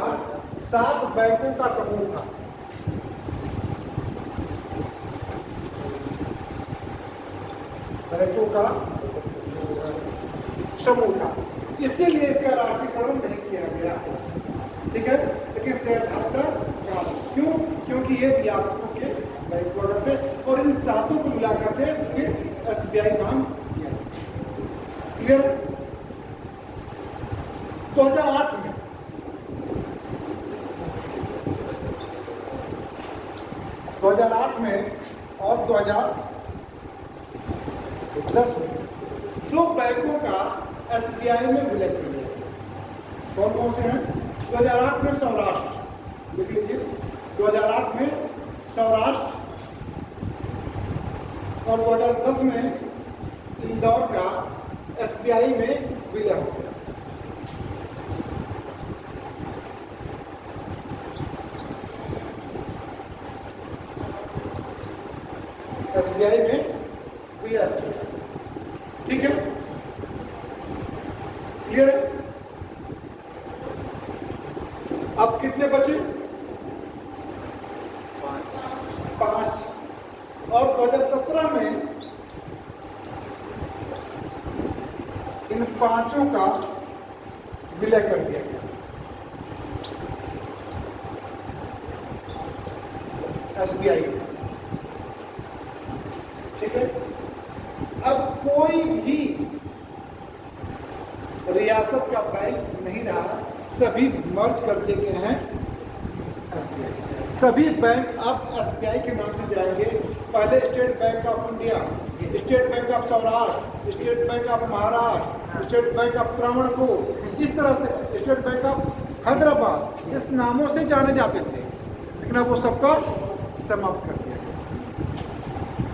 7 बैंकों का समूह था। बैंकों का समूह था, इसीलिए इसका राष्ट्रीयकरण नहीं किया गया। ठीक है, लेकिन शेयरधारता क्यों? क्योंकि ये रियासतों के बैंक हुआ करते और इन 7 को मिला करके फिर एसबीआई नाम दिया। क्लियर? 2008 में और 2010 में 2 बैंकों का एसबीआई में विलय किया गया। कौन कौन से हैं? 2008 में सौराष्ट्र, लिख लीजिए, 2008 में सौराष्ट्र, और 2010 में इंदौर का एसबीआई में विलय हो गया। एसबीआई में विलय हो गया। ठीक है, क्लियर है? अब कितने बचे? 5। और 2017 में इन 5 का विलय कर दिया गया एसबीआई में। ठीक है, अब कोई भी रियासत का बैंक नहीं रहा, सभी मर्ज कर दिए गए हैं एसबीआई। सभी बैंक अब एसबीआई के नाम से जाएंगे। पहले state bank of India, state bank of Saurashtra, state bank of Maharashtra, state bank of Travancore, इस तरह से स्टेट बैंक ऑफ हैदराबाद, इस नामों से जाने जाते थे, लेकिन अब वो सबका समाप्त कर दिया गया।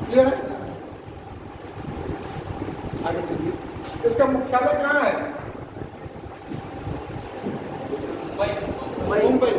क्लियर है? आगे चलिए। इसका मुख्यालय कहाँ है? मुंबई। मुंबई।